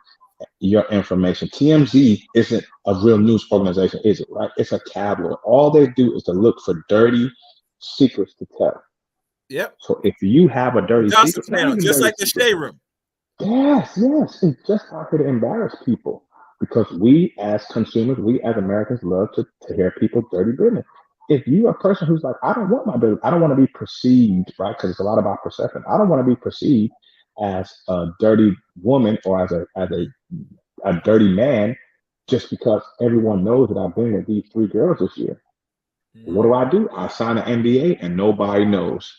your information. TMZ isn't a real news organization, is it? Right? It's a tabloid. All they do is to look for dirty secrets to tell. Yep. So if you have a dirty Gossip secret, channel, just like the Shade Room. yes, it's just out here to embarrass people, because we as consumers, we as Americans love to hear people's dirty business. If you are a person who's like, I don't want my dirty, I don't want to be perceived, right? Because it's a lot about perception. I don't want to be perceived as a dirty woman, or as a dirty man, just because everyone knows that I've been with these 3 girls this year. What do? I sign an NDA and nobody knows.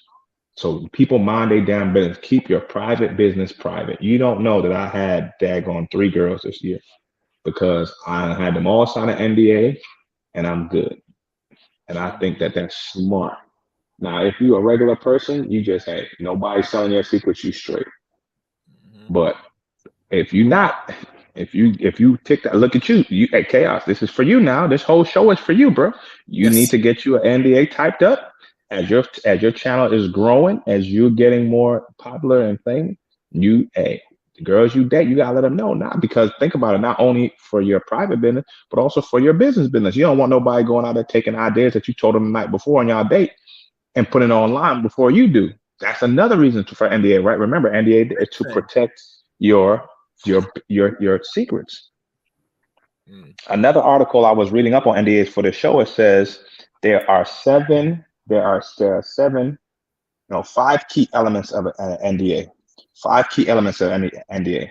So people mind their damn business. Keep your private business private. You don't know that I had daggone 3 girls this year, because I had them all sign an NDA and I'm good. And I think that that's smart. Now, if you're a regular person, you just, hey, nobody's selling your secrets, you straight. But if you're not, if you take that, look at you, hey, Chaos, this is for you now. This whole show is for you, bro. You need to get you an NDA typed up. As your channel is growing, as you're getting more popular and things, the girls you date, you gotta let them know now. Because think about it, not only for your private business, but also for your business business. You don't want nobody going out there taking ideas that you told them the night before on y'all date and putting it online before you do. That's another reason for NDA, right? Remember, NDA is to protect your secrets. Another article I was reading up on NDAs for the show, it says there are 5 key elements of an NDA. 5 key elements of any NDA.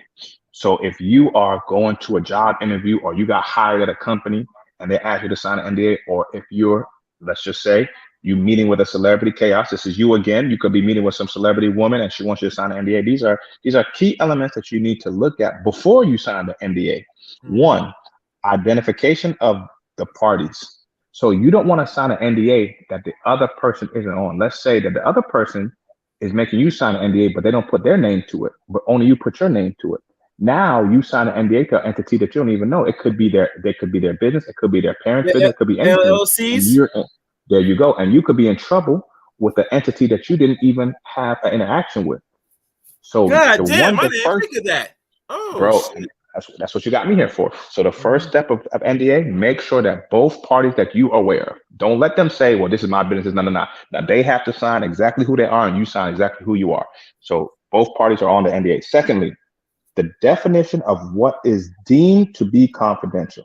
So if you are going to a job interview, or you got hired at a company and they ask you to sign an NDA, or if you're, let's just say, you meeting with a celebrity, Chaos, this is you again. You could be meeting with some celebrity woman and she wants you to sign an NDA. These are key elements that you need to look at before you sign the NDA. 1, identification of the parties. So you don't want to sign an NDA that the other person isn't on. Let's say that the other person is making you sign an NDA, but they don't put their name to it, but only you put your name to it. Now you sign an NDA to an entity that you don't even know. It could be their business, it could be their parents' business, it could be anything. LLCs. There you go. And you could be in trouble with the entity that you didn't even have an interaction with. So God damn, I didn't think of that. Oh, bro, shit. That's what you got me here for. So the first step of NDA, make sure that both parties that you are aware of. Don't let them say, well, this is my business. No. Now they have to sign exactly who they are, and you sign exactly who you are. So both parties are on the NDA. Secondly, the definition of what is deemed to be confidential.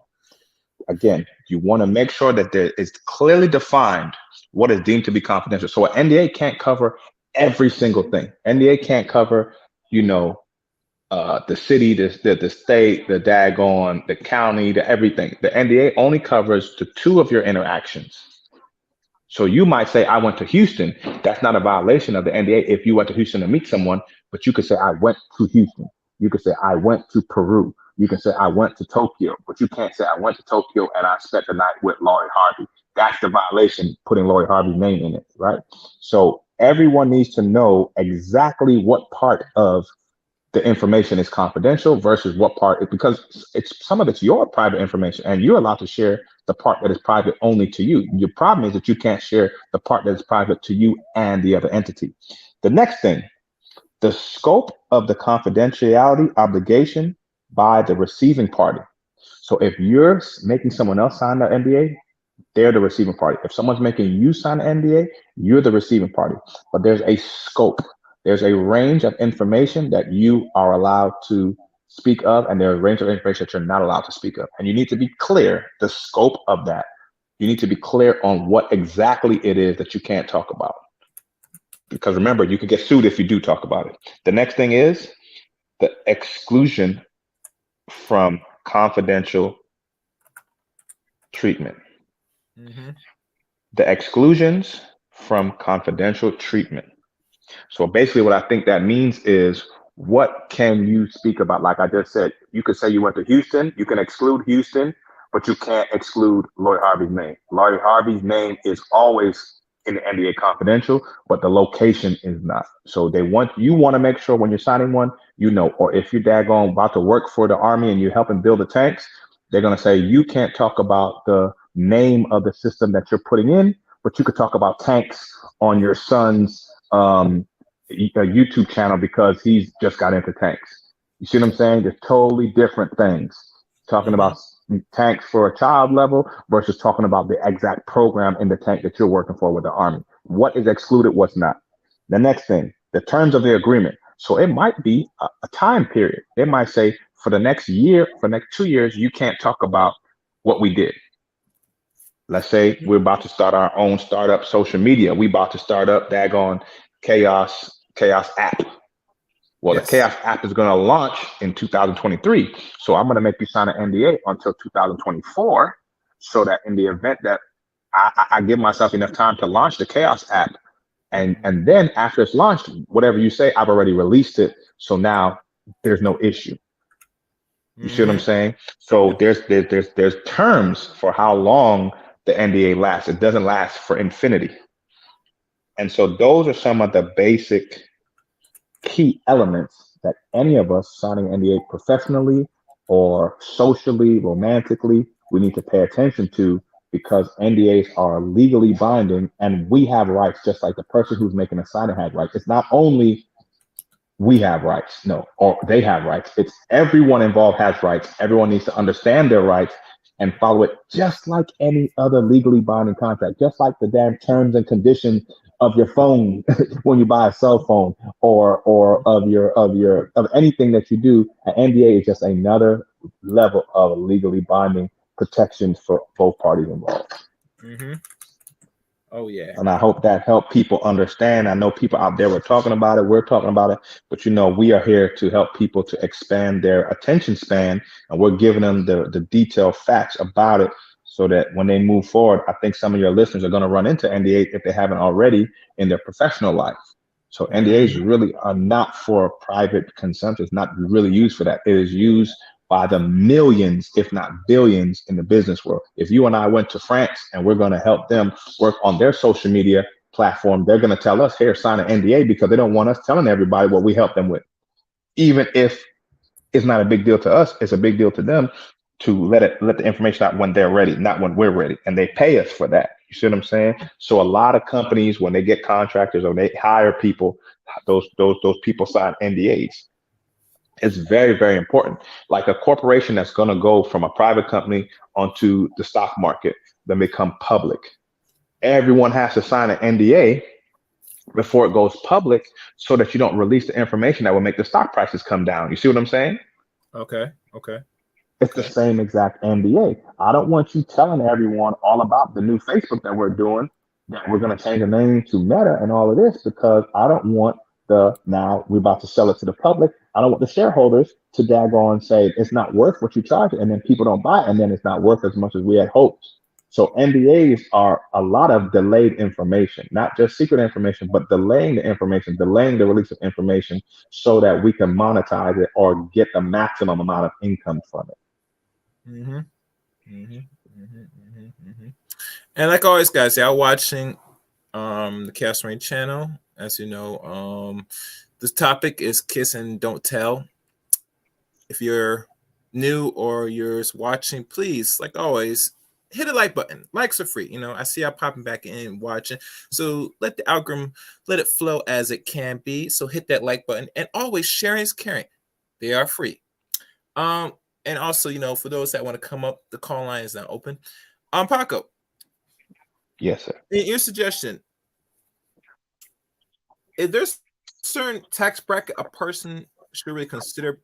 Again, you want to make sure that there is clearly defined what is deemed to be confidential. So an NDA can't cover every single thing. NDA can't cover, the city, the state, the daggone, the county, the everything. The NDA only covers the 2 of your interactions. So you might say, I went to Houston. That's not a violation of the NDA if you went to Houston to meet someone, but you could say, I went to Houston. You could say, I went to Peru. You can say, I went to Tokyo, but you can't say, I went to Tokyo and I spent the night with Lori Harvey. That's the violation, putting Lori Harvey's name in it, right? So everyone needs to know exactly what part of the information is confidential versus what part, because some of it's your private information and you're allowed to share the part that is private only to you. Your problem is that you can't share the part that is private to you and the other entity. The next thing, the scope of the confidentiality obligation by the receiving party. So if you're making someone else sign the NDA, they're the receiving party. If someone's making you sign an NDA, you're the receiving party. But there's a scope. There's a range of information that you are allowed to speak of, and there's a range of information that you're not allowed to speak of. And you need to be clear, the scope of that. You need to be clear on what exactly it is that you can't talk about. Because remember, you could get sued if you do talk about it. The next thing is the exclusion from confidential treatment. The exclusions from confidential treatment. So basically what I think that means is what can you speak about? Like I just said, you could say you went to Houston. You can exclude Houston, but you can't exclude Lori Harvey's name. Lori Harvey's name is always in the NDA confidential, but the location is not. So you want to make sure when you're signing one, you know, or if you're daggone about to work for the Army and you're helping build the tanks, they're going to say you can't talk about the name of the system that you're putting in, but you could talk about tanks on your son's a YouTube channel because he's just got into tanks. You see what I'm saying? They're totally different things. Talking about tanks for a child level versus talking about the exact program in the tank that you're working for with the Army. What is excluded, what's not. The next thing, the terms of the agreement. So it might be a time period. It might say for the next year, for the next 2 years, you can't talk about what we did. Let's say we're about to start our own startup social media. We about to start up daggone Chaos app. Well, Yes. the Chaos app is going to launch in 2023. So I'm going to make you sign an NDA until 2024 so that in the event that I give myself enough time to launch the Chaos app, and then after it's launched, whatever you say, I've already released it. So now there's no issue. You see what I'm saying? So there's terms for how long the NDA lasts. It doesn't last for infinity. And so those are some of the basic key elements that any of us signing an NDA professionally or socially, romantically, we need to pay attention to, because NDAs are legally binding and we have rights just like the person who's making a signing has rights. It's not only we have rights, no, or they have rights. It's everyone involved has rights. Everyone needs to understand their rights and follow it just like any other legally binding contract, just like the damn terms and conditions of your phone when you buy a cell phone, or of anything that you do. An NDA is just another level of legally binding protection for both parties involved. Oh yeah. And I hope that helped people understand. I know people out there were talking about it, we're talking about it, but you know, we are here to help people to expand their attention span, and we're giving them the detailed facts about it so that when they move forward, I think some of your listeners are going to run into NDAs if they haven't already in their professional life. So NDAs really are not for private consumption. It's not really used for that. It is used by the millions, if not billions, in the business world. If you and I went to France and we're going to help them work on their social media platform, they're going to tell us, here, sign an NDA, because they don't want us telling everybody what we help them with. Even if it's not a big deal to us, it's a big deal to them to let the information out when they're ready, not when we're ready. And they pay us for that. You see what I'm saying? So a lot of companies, when they get contractors or they hire people, those people sign NDAs. It's very, very important. Like a corporation that's going to go from a private company onto the stock market, then become public. Everyone has to sign an NDA before it goes public so that you don't release the information that will make the stock prices come down. You see what I'm saying? Okay. It's the same exact NDA. I don't want you telling everyone all about the new Facebook that we're doing, that we're going to change the name to Meta and all of this, because I don't want now we're about to sell it to the public. I don't want the shareholders to daggone say it's not worth what you charge it, and then people don't buy it, and then it's not worth as much as we had hoped. So NDAs are a lot of delayed information, not just secret information, but delaying the information, delaying the release of information so that we can monetize it or get the maximum amount of income from it. And like always, guys, y'all watching the Chaos Rain channel. As you know, this topic is kiss and don't tell. If you're new or you're watching, please, like always, hit a like button. Likes are free. You know, I see y'all popping back in watching. So let the algorithm, let it flow as it can be. So hit that like button, and always sharing is caring. They are free. And also, you know, for those that want to come up, the call line is now open. Paco. Yes, sir. Your suggestion. Is there certain tax bracket a person should really consider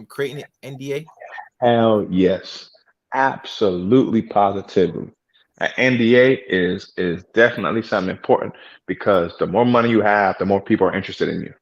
creating an NDA? Hell yes. Absolutely, positively. An NDA is definitely something important, because the more money you have, the more people are interested in you.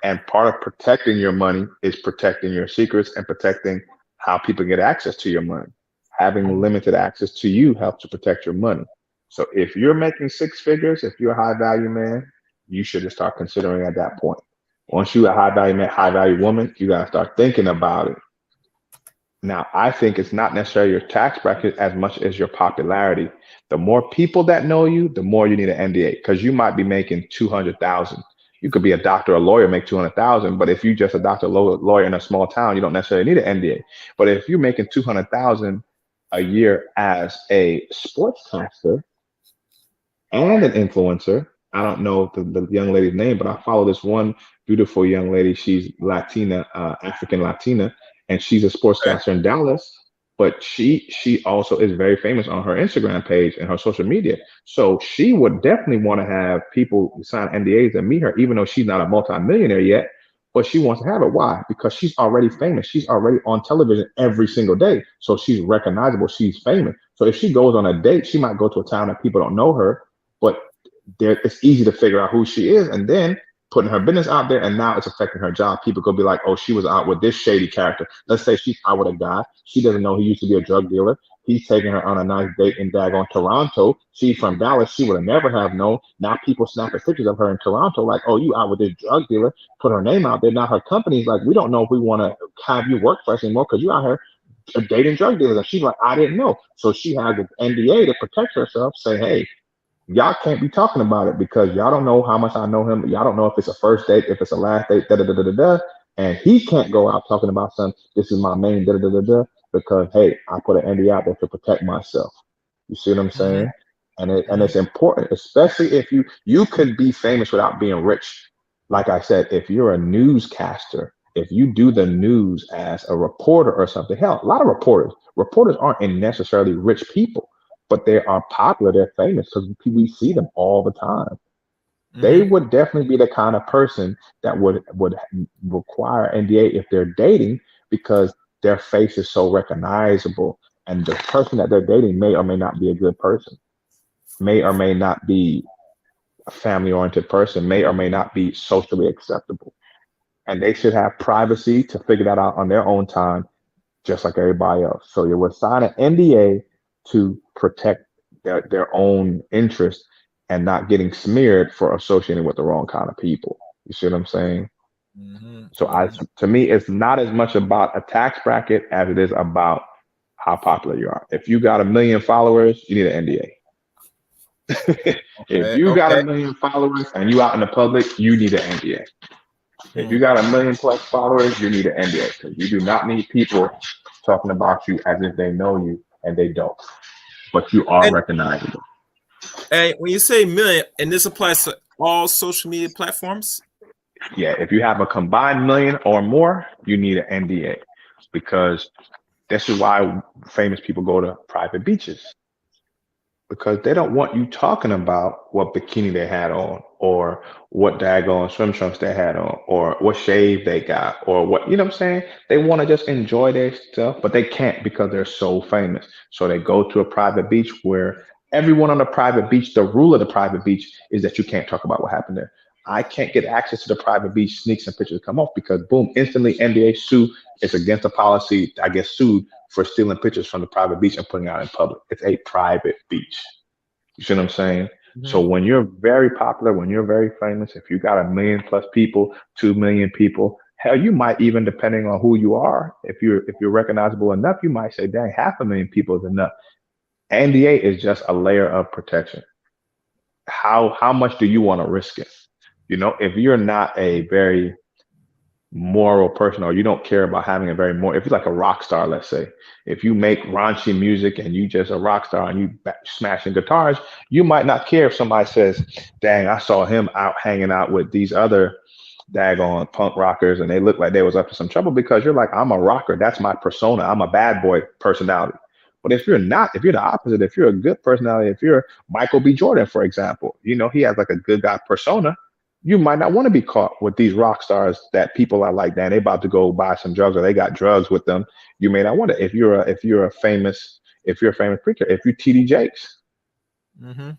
And part of protecting your money is protecting your secrets and protecting how people get access to your money. Having limited access to you helps to protect your money. So if you're making six figures, if you're a high value man, you should just start considering at that point. Once you a high value woman, you gotta start thinking about it. Now, I think it's not necessarily your tax bracket as much as your popularity. The more people that know you, the more you need an NDA because you might be making 200,000. You could be a doctor or lawyer, make 200,000, but if you just a doctor or lawyer in a small town, you don't necessarily need an NDA. But if you're making 200,000 a year as a sportscaster and an influencer, I don't know the young lady's name, but I follow this one beautiful young lady. She's Latina, African Latina, and she's a Okay. sportscaster in Dallas. But she also is very famous on her Instagram page and her social media. So she would definitely want to have people sign NDAs and meet her, even though she's not a multimillionaire yet. But she wants to have it. Why? Because she's already famous. She's already on television every single day. So she's recognizable. She's famous. So if she goes on a date, she might go to a town that people don't know her, but there it's easy to figure out who she is and then putting her business out there and now it's affecting her job. People could be like, oh, she was out with this shady character. Let's say she's out with a guy. She doesn't know he used to be a drug dealer. He's taking her on a nice date in daggone Toronto. She's from Dallas. She would have never have known. Now people snapping pictures of her in Toronto, like, oh, you out with this drug dealer, put her name out there. Now her company's like, we don't know if we want to have you work for us anymore because you out here dating drug dealers. And she's like, I didn't know. So she has an NDA to protect herself, say, hey, y'all can't be talking about it because y'all don't know how much I know him. Y'all don't know if it's a first date, if it's a last date, da da da da da da. And he can't go out talking about something. This is my main da da da da da because hey, I put an NDA out there to protect myself. You see what I'm Mm-hmm. saying? And Mm-hmm. it's important, especially if you could be famous without being rich. Like I said, if you're a newscaster, if you do the news as a reporter or something, hell, a lot of reporters aren't necessarily rich people but they are popular, they're famous because we see them all the time. They Mm-hmm. would definitely be the kind of person that would require NDA if they're dating because their face is so recognizable, and the person that they're dating may or may not be a good person, may or may not be a family-oriented person, may or may not be socially acceptable, and they should have privacy to figure that out on their own time just like everybody else. So you would sign an NDA to protect their own interest and not getting smeared for associating with the wrong kind of people. You see what I'm saying? Mm-hmm. So Mm-hmm. to me, it's not as much about a tax bracket as it is about how popular you are. If you got a million followers, you need an NDA. If Okay. you got a Okay. million followers and you out in the public, you need an NDA. If Hmm. you got a million plus followers, you need an NDA because you do not need people talking about you as if they know you and they don't, but you are And recognizable. when you say million, and this applies to all social media platforms. Yeah, if you have a combined million or more, you need an NDA because this is why famous people go to private beaches because they don't want you talking about what bikini they had on or what daggone swim trunks they had on or what shave they got or what, you know what I'm saying? They want to just enjoy their stuff, but they can't because they're so famous. So they go to a private beach where everyone on the private beach, the rule of the private beach is that you can't talk about what happened there. I can't get access to the private beach, sneaks and pictures come off because boom, instantly NDA sue. It's against the policy. I get sued for stealing pictures from the private beach and putting it out in public. It's a private beach. You see what I'm saying? So Mhm. when you're very popular, when you're very famous, if you got a million plus people, 2 million people, hell, you might even, depending on who you are, if you're recognizable enough, you might say, dang, 500,000 people is enough. NDA is just a layer of protection. How much do you want to risk it? If you're not a very moral person or you don't care about having a very more if you're like a rock star, let's say, if you make raunchy music and you just a rock star and you smashing guitars, you might not care if somebody says, dang, I saw him out hanging out with these other daggone punk rockers and they look like they was up to some trouble because you're like, I'm a rocker, that's my persona, I'm a bad boy personality. But if you're not, if you're the opposite, if you're a good personality, if you're Michael B. Jordan, for example, he has like a good guy persona, you might not want to be caught with these rock stars that people are like, that they about to go buy some drugs or they got drugs with them. You may not want to. If you're a famous preacher, if you TD Jakes Mhm.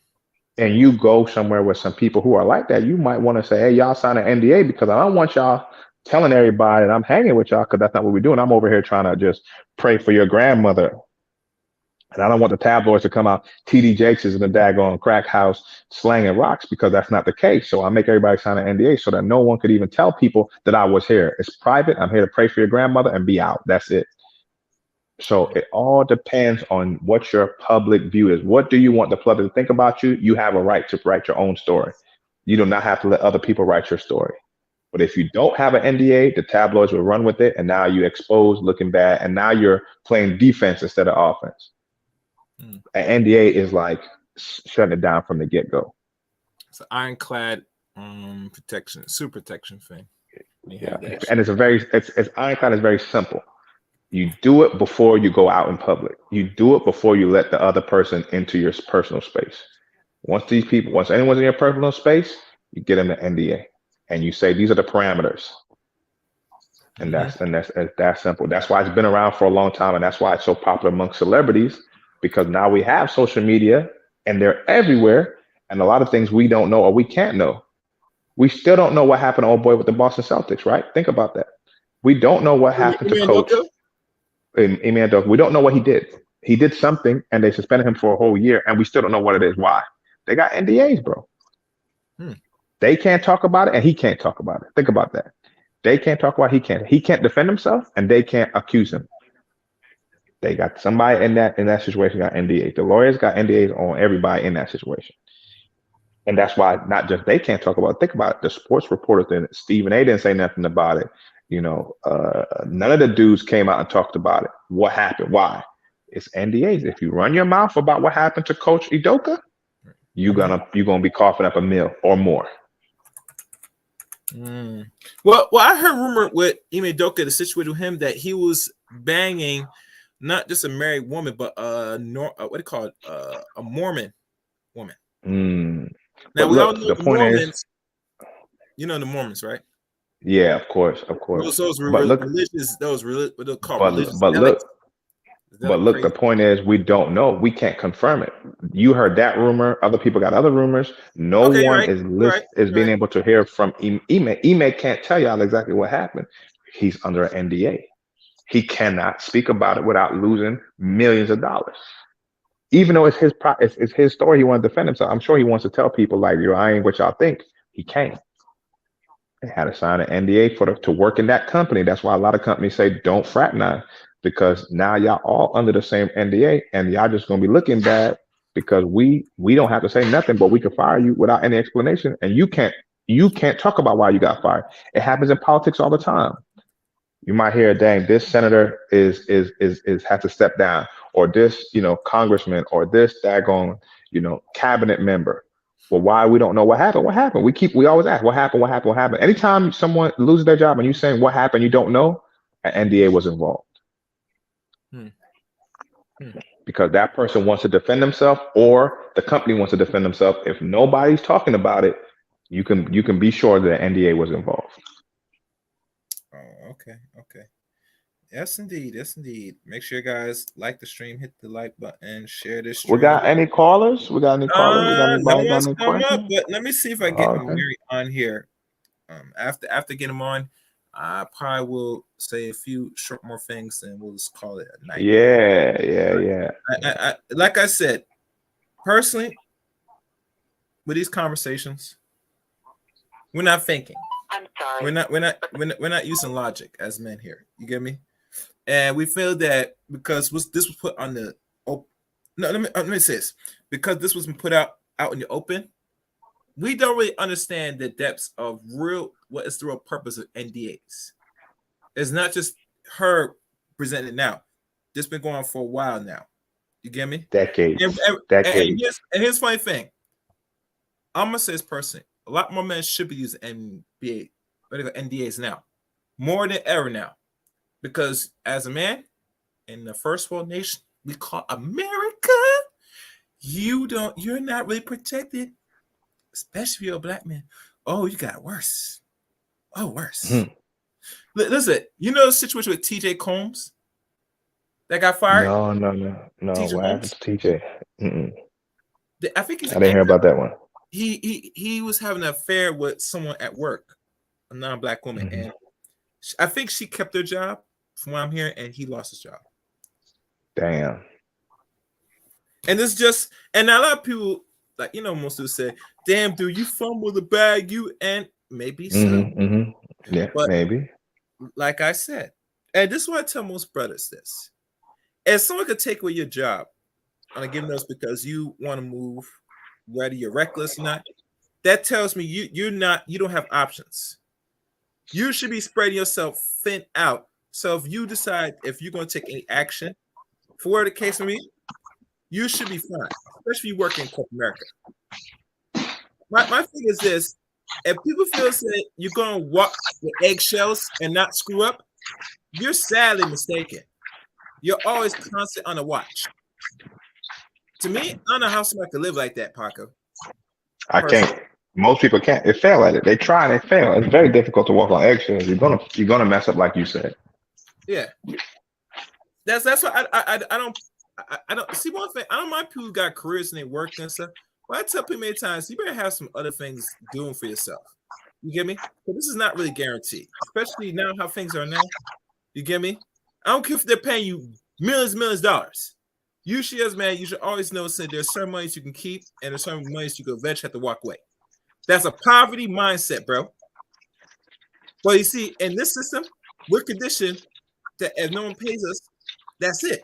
and you go somewhere with some people who are like that, you might want to say, hey, y'all sign an NDA because I don't want y'all telling everybody that I'm hanging with y'all because that's not what we're doing. I'm over here trying to just pray for your grandmother. And I don't want the tabloids to come out, TD Jakes is in the daggone crack house slanging rocks, because that's not the case. So I make everybody sign an NDA so that no one could even tell people that I was here. It's private. I'm here to pray for your grandmother and be out. That's it. So it all depends on what your public view is. What do you want the public to think about you? You have a right to write your own story. You do not have to let other people write your story. But if you don't have an NDA, the tabloids will run with it, and now you expose looking bad, and now you're playing defense instead of offense. An NDA is like shutting it down from the get-go. It's an ironclad protection, super protection thing. Yeah, and it's ironclad is very simple. You do it before you go out in public. You do it before you let the other person into your personal space. Once anyone's in your personal space, you get them an NDA, and you say these are the parameters. And that's that simple. That's why it's been around for a long time, and that's why it's so popular amongst celebrities, because now we have social media and they're everywhere, and a lot of things we don't know or we can't know. We still don't know what happened to old boy with the Boston Celtics, right? Think about that. We don't know what happened to Coach Ime Udoka. We don't know what he did. He did something, and they suspended him for a whole year, and we still don't know what it is. Why? They got NDAs, bro. They can't talk about it, and he can't talk about it. Think about that. They can't talk about it. He can't defend himself, and they can't accuse him. They got somebody in that situation got NDAs. The lawyers got NDAs on everybody in that situation. And that's why not just they can't talk about it. Think about it. The sports reporters didn't. Stephen A didn't say nothing about it. None of the dudes came out and talked about it. What happened? Why? It's NDAs. If you run your mouth about what happened to Coach Udoka, you're gonna be coughing up a meal or more. Well, I heard rumor with Ime Udoka, the situation with him, that he was banging not just a married woman, but what do you call it? A Mormon woman. Now we all know the Mormons. You know the Mormons, right? Yeah, of course. Those religious. What they call religious. But look, the point is, we don't know. We can't confirm it. You heard that rumor. Other people got other rumors. No one is being able to hear from Ime. Ime can't tell y'all exactly what happened. He's under an NDA. He cannot speak about it without losing millions of dollars. Even though it's his story, he wants to defend himself. I'm sure he wants to tell people like, I ain't what y'all think. He can't. They had to sign an NDA to work in that company. That's why a lot of companies say don't fraternize, because now y'all all under the same NDA, and y'all just gonna be looking bad because we don't have to say nothing, but we can fire you without any explanation, and you can't talk about why you got fired. It happens in politics all the time. You might hear, dang, this senator is has to step down, or this congressman, or this daggone cabinet member. Well, why we don't know what happened? What happened? We always ask, what happened? What happened? What happened? Anytime someone loses their job and you saying what happened, you don't know, an NDA was involved. Because that person wants to defend themselves, or the company wants to defend themselves. If nobody's talking about it, you can be sure that an NDA was involved. Oh, okay. Yes, indeed. Make sure you guys like the stream, hit the like button, share this stream. We got any callers? We got anybody no got one's any come questions? up, but let me see if I get Mary on here. After getting him on, I probably will say a few short more things, and we'll just call it a night. Yeah. I like I said, personally, with these conversations, we're not thinking. I'm sorry. We're not using logic as men here. You get me? And we feel that because this was put on the open. No, let me say this. Because this was put out in the open, we don't really understand the depths of what is the real purpose of NDAs. It's not just her presenting it now. This been going on for a while now. You get me? Decades. And here's the funny thing. I'm gonna say this personally. A lot more men should be using NDAs now, more than ever now, because as a man in the first world nation we call America, you're not really protected, especially if you're a black man. Oh, you got it worse. Oh, worse. Listen, you know the situation with TJ Combs that got fired? No. TJ What happened to TJ? I think I didn't hear about that one. He was having an affair with someone at work, a non-black woman, and I think she kept her job from what I'm hearing, and he lost his job. Damn. And it's just, and a lot of people, like, you know, most people say, damn, dude, you fumble the bag, and maybe so. Yeah, But maybe. like I said, and this is what I tell most brothers this. If someone could take away your job on a given notice because you want to move, whether you're reckless or not, that tells me you don't have options. You should be spreading yourself thin out. So if you decide if you're going to take any action, for whatever the case may be, you should be fine, especially if you work in corporate America. My thing is this: if people feel that you're going to walk with eggshells and not screw up, you're sadly mistaken. You're always constant on the watch. To me, I don't know how somebody could live like that, Paco. I can't. Most people can't. They fail at it. They try and they fail. It's very difficult to walk on eggshells. You're gonna mess up, like you said. Yeah, that's why I don't see one thing. I don't mind people who got careers and they work and stuff. But I tell people many times, you better have some other things doing for yourself. You get me? But this is not really guaranteed, especially now how things are now. You get me? I don't care if they're paying you millions of dollars. You should, as man, you should always know that there's certain monies you can keep and there's certain monies you can eventually have to walk away. That's a poverty mindset, bro. But you see, in this system, we're conditioned that if no one pays us, that's it.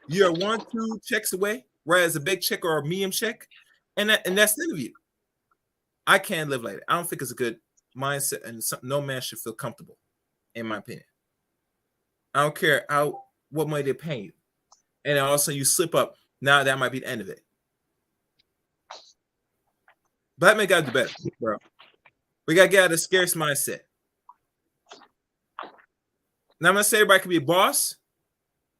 You're 1-2 checks away, whereas a big check or a medium check, and that's the end of you. I can't live like that. I don't think it's a good mindset, and no man should feel comfortable, in my opinion. I don't care what money they're paying you. And then also you slip up. Now that might be the end of it. Black men gotta do better, bro. We gotta get out of the scarce mindset. Now I'm gonna say everybody can be a boss,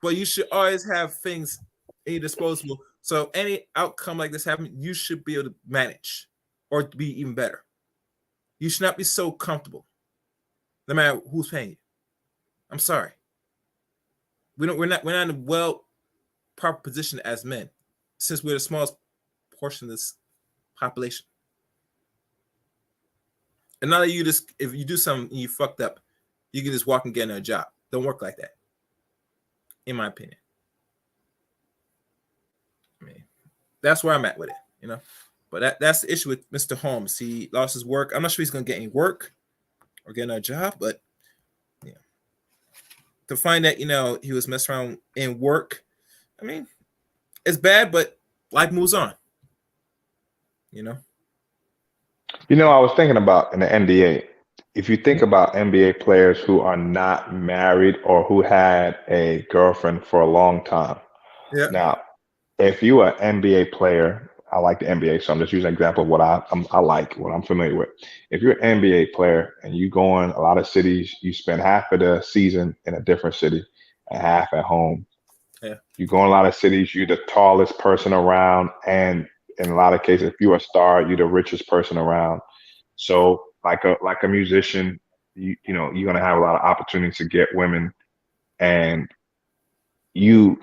but you should always have things at your disposal. So any outcome like this happen, you should be able to manage or be even better. You should not be so comfortable, no matter who's paying you. I'm sorry. We're not in a proper position as men, since we're the smallest portion of this population. And now that if you do something and you fucked up, you can just walk and get another job. Don't work like that, in my opinion. I mean, that's where I'm at with it, you know. But that's the issue with Mr. Holmes. He lost his work. I'm not sure he's gonna get any work or get another job, but yeah, to find that, you know, he was messing around in work, I mean, it's bad, but life moves on. You know. You know, I was thinking about in the NBA. If you think about NBA players who are not married or who had a girlfriend for a long time. Yeah. Now, if you are an NBA player, I like the NBA, so I'm just using an example of what I like, what I'm familiar with. If you're an NBA player and you go in a lot of cities, you spend half of the season in a different city and half at home. Yeah. You go in a lot of cities, you're the tallest person around, and in a lot of cases, if you're a star, you're the richest person around. So like a musician, you know, you're gonna have a lot of opportunities to get women, and you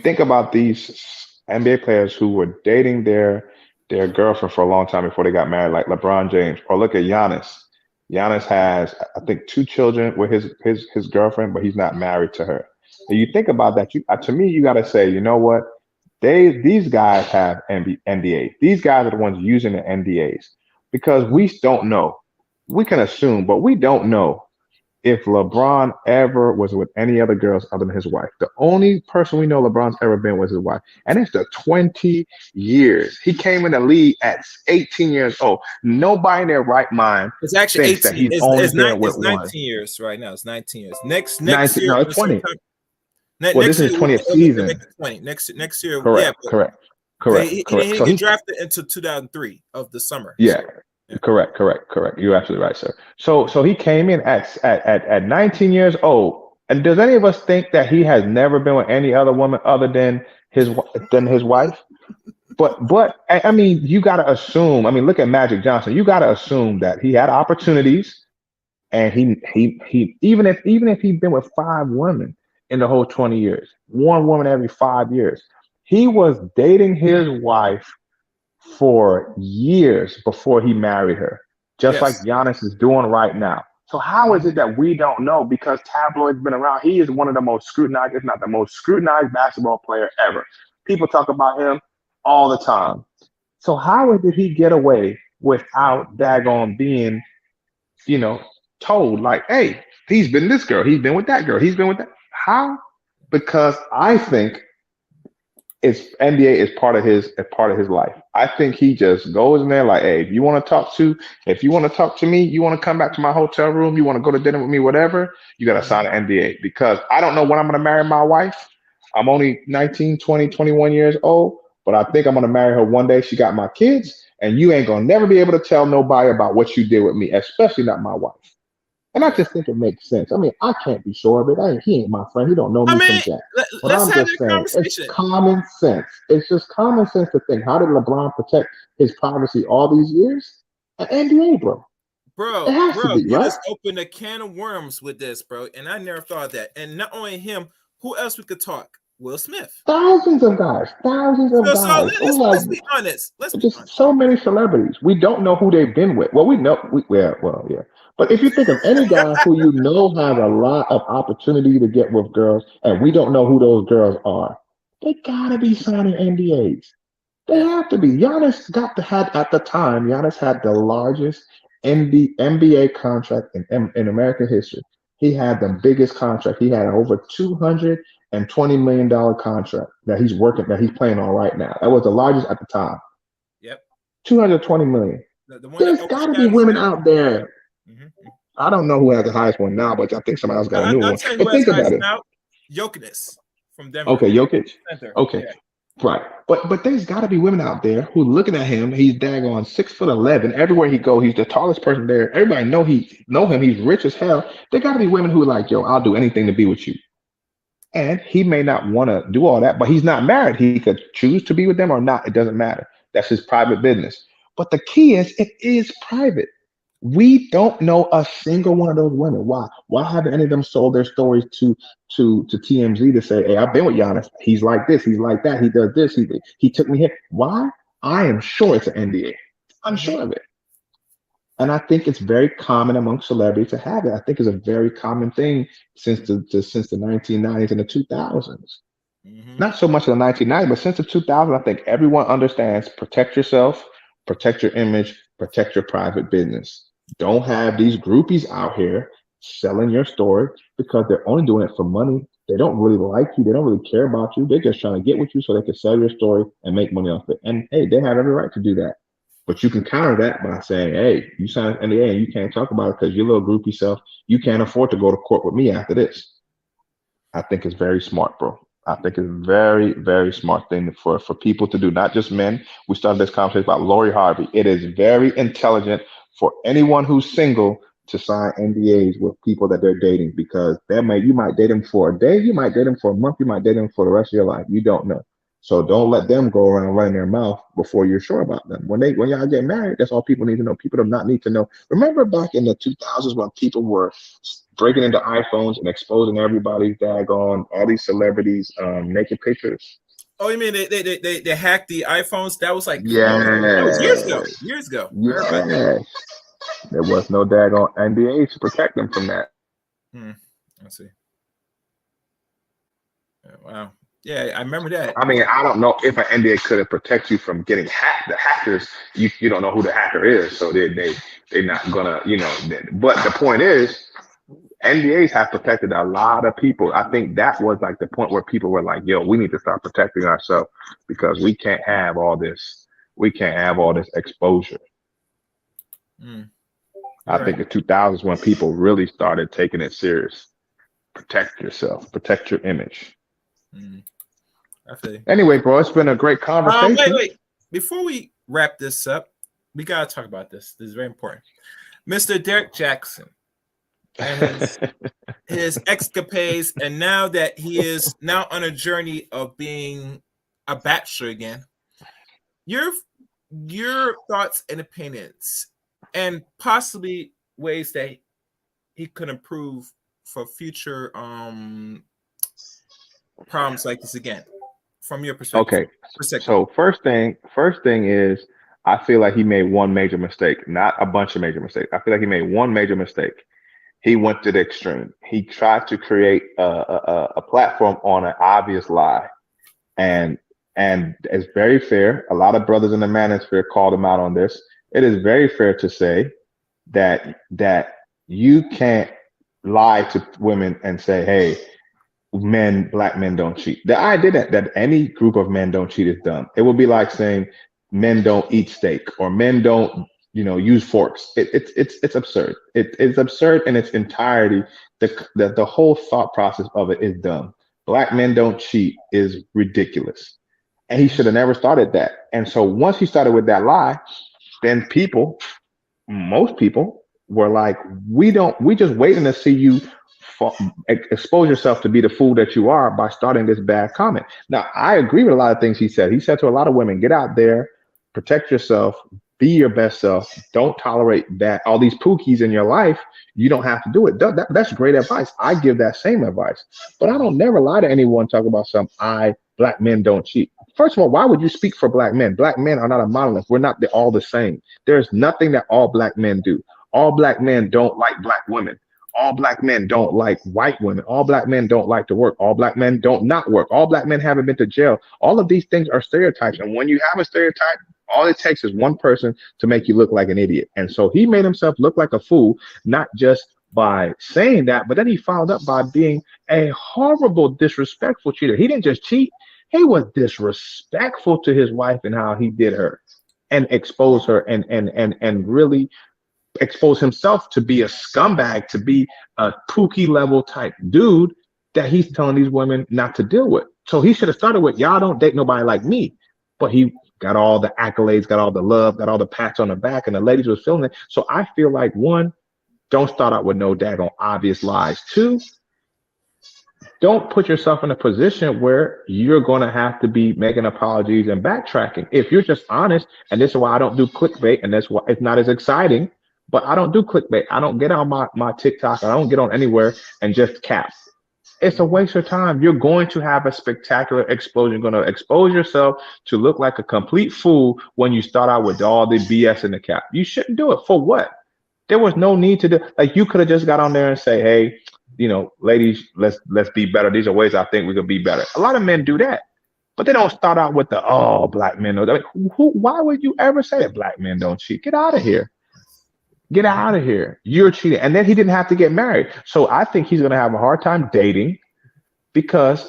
think about these NBA players who were dating their girlfriend for a long time before they got married, like LeBron James, or look at Giannis. Giannis has, I think, 2 children with his girlfriend, but he's not married to her. And you think about that, to me, you got to say, you know what? These guys have NDAs. These guys are the ones using the NDAs because we don't know. We can assume, but we don't know if LeBron ever was with any other girls other than his wife. The only person we know LeBron's ever been with his wife, and it's the 20 years. He came in the league at 18 years old. Nobody in their right mind. It's actually 18. That he's only been with 19 one. years right now. It's 19 years. Next 19, year, no, it's 20. Well, this is his 20th season. 20. Next year, correct, yeah. Correct. He So get drafted into 2003 of the summer. Yeah. So, yeah. Correct. You're absolutely right, sir. So he came in at 19 years old. And does any of us think that he has never been with any other woman other than his wife? But I mean, you got to assume. I mean, look at Magic Johnson. You got to assume that he had opportunities, and he even if he'd been with 5 women in the whole 20 years, 1 woman every 5 years, he was dating his wife for years before he married her, just like Giannis is doing right now. So how is it that we don't know? Because tabloids been around. He is one of the most scrutinized, if not the most scrutinized basketball player ever. People talk about him all the time. So how did he get away without daggone being, you know, told like, hey, he's been this girl, he's been with that girl, he's been with that. How? Because I think it's NDA is part of his life. I think he just goes in there like, hey, if you want to talk to me, you want to come back to my hotel room, you want to go to dinner with me, whatever, you got to sign an NDA because I don't know when I'm going to marry my wife. I'm only 19, 20, 21 years old, but I think I'm going to marry her one day. She got my kids, and you ain't going to never be able to tell nobody about what you did with me, especially not my wife. And I just think it makes sense. I mean, I can't be sure of it. He ain't my friend. He don't know I me from mean, Jack. But let's I'm have just that saying, it's conversation, common sense. It's just common sense to think, how did LeBron protect his privacy all these years? An NDA, bro. It bro. has to Bro, be, you right? just opened a can of worms with this, bro, and I never thought of that. And not only him, who else we could talk? Will Smith. Thousands of guys, Let's be honest. Let's be just honest. so many celebrities. We don't know who they've been with. Well, we know, yeah. But if you think of any guy who you know has a lot of opportunity to get with girls, and we don't know who those girls are, they gotta be signing NDAs. They Yeah. have to be. Had at the time. Giannis had the largest NBA contract in American history. He had the biggest contract. He had over $220 million contract that he's playing on right now. That was the largest at the time. Yep. 220 million. The one that There's got to be overshadowed women Smith. out there. Mm-hmm. I don't know who has the highest one now, but I think somebody else got a new I'll one. tell you But who has think highest about it. now. Jokic from Denver. Okay, Jokic. Center. Okay. Yeah. Right. But there's gotta be women out there who looking at him, he's daggone 6'11". Everywhere he go, he's the tallest person there. Everybody know him, he's rich as hell. There gotta be women who are like, yo, I'll do anything to be with you. And he may not want to do all that, but he's not married. He could choose to be with them or not. It doesn't matter. That's his private business. But the key is it is private. We don't know a single one of those women. Why? Why haven't any of them sold their stories to TMZ to say, "Hey, I've been with Giannis. He's like this. He's like that. He does this. He took me here." Why? I am sure it's an NDA. I'm Mm-hmm. sure of it. And I think it's very common among celebrities to have it. I think it's a very common thing since the 1990s and the 2000s. Mm-hmm. Not so much in the 1990s, but since the 2000s, I think everyone understands protect yourself, protect your image, protect your private business. Don't have these groupies out here selling your story because they're only doing it for money. They don't really like you. They don't really care about you. They're just trying to get with you so they can sell your story and make money off it. And hey, they have every right to do that. But you can counter that by saying, hey, you signed an NDA and you can't talk about it because your little groupie self, you can't afford to go to court with me after this. I think it's very smart, bro. I think it's very, very smart thing for people to do, not just men. We started this conversation about Lori Harvey. It is very intelligent for anyone who's single to sign NDAs with people that they're dating because you might date them for a day, you might date them for a month, you might date them for the rest of your life. You don't know. So don't let them go around running their mouth before you're sure about them. When y'all get married, that's all people need to know. People do not need to know. Remember back in the 2000s when people were breaking into iPhones and exposing everybody's daggone all these celebrities naked pictures. Oh, you mean they hacked the iPhones? That was like that was years ago. Yes. Years ago. Yes. There was no daggone NDA to protect them from that. Let's see. Wow. Yeah, I remember that. I mean, I don't know if an NDA could have protect you from getting hacked. The hackers, you don't know who the hacker is, so they're not gonna, But the point is, NDAs have protected a lot of people. I think that was like the point where people were like, "Yo, we need to start protecting ourselves because we can't have all this. We can't have all this exposure." I think the 2000s when people really started taking it serious. Protect yourself. Protect your image. I feel you. Anyway, bro, it's been a great conversation. Wait. Before we wrap this up, we gotta talk about this. This is very important. Mr. Derek Jackson and his escapades, and now that he is now on a journey of being a bachelor again. Your thoughts and opinions, and possibly ways that he could improve for future problems like this again. From your perspective. Okay. So first thing is I feel like he made one major mistake, not a bunch of major mistakes. I feel like he made one major mistake. He went to the extreme. He tried to create a platform on an obvious lie. And And it's very fair. A lot of brothers in the manosphere called him out on this. It is very fair to say that you can't lie to women and say, "Hey, black men don't cheat." The idea that any group of men don't cheat is dumb. It would be like saying men don't eat steak or men don't, use forks. It's absurd. It's absurd in its entirety. The whole thought process of it is dumb. Black men don't cheat is ridiculous, and he should have never started that. And so once he started with that lie, then most people were like, we just waiting to see you expose yourself to be the fool that you are by starting this bad comment. Now, I agree with a lot of things he said. He said to a lot of women, get out there, protect yourself, be your best self. Don't tolerate that. All these pookies in your life, you don't have to do it. That's great advice. I give that same advice. But I don't never lie to anyone talking about black men don't cheat. First of all, why would you speak for black men? Black men are not a monolith. We're not all the same. There's nothing that all black men do. All black men don't like black women. All black men don't like white women. All black men don't like to work. All black men don't not work. All black men haven't been to jail. All of these things are stereotypes. And when you have a stereotype, all it takes is one person to make you look like an idiot. And so he made himself look like a fool, not just by saying that, but then he followed up by being a horrible, disrespectful cheater. He didn't just cheat. He was disrespectful to his wife and how he did her and expose her and really expose himself to be a scumbag, to be a Pookie level type dude that he's telling these women not to deal with. So he should have started with, y'all don't date nobody like me. But he got all the accolades, got all the love, got all the pats on the back, and the ladies was feeling it. So I feel like, one, don't start out with no daggone obvious lies. Two, don't put yourself in a position where you're going to have to be making apologies and backtracking. If you're just honest, and this is why I don't do clickbait, and that's why it's not as exciting, but I don't do clickbait. I don't get on my TikTok. I don't get on anywhere and just cap. It's a waste of time. You're going to have a spectacular explosion. You're going to expose yourself to look like a complete fool when you start out with all the BS in the cap. You shouldn't do it. For what? There was no need to do. Like, you could have just got on there and say, hey, ladies, let's be better. These are ways I think we could be better. A lot of men do that, but they don't start out with black men. Like, why would you ever say that black men don't cheat? Get out of here. Get out of here. You're cheating. And then he didn't have to get married. So I think he's going to have a hard time dating because,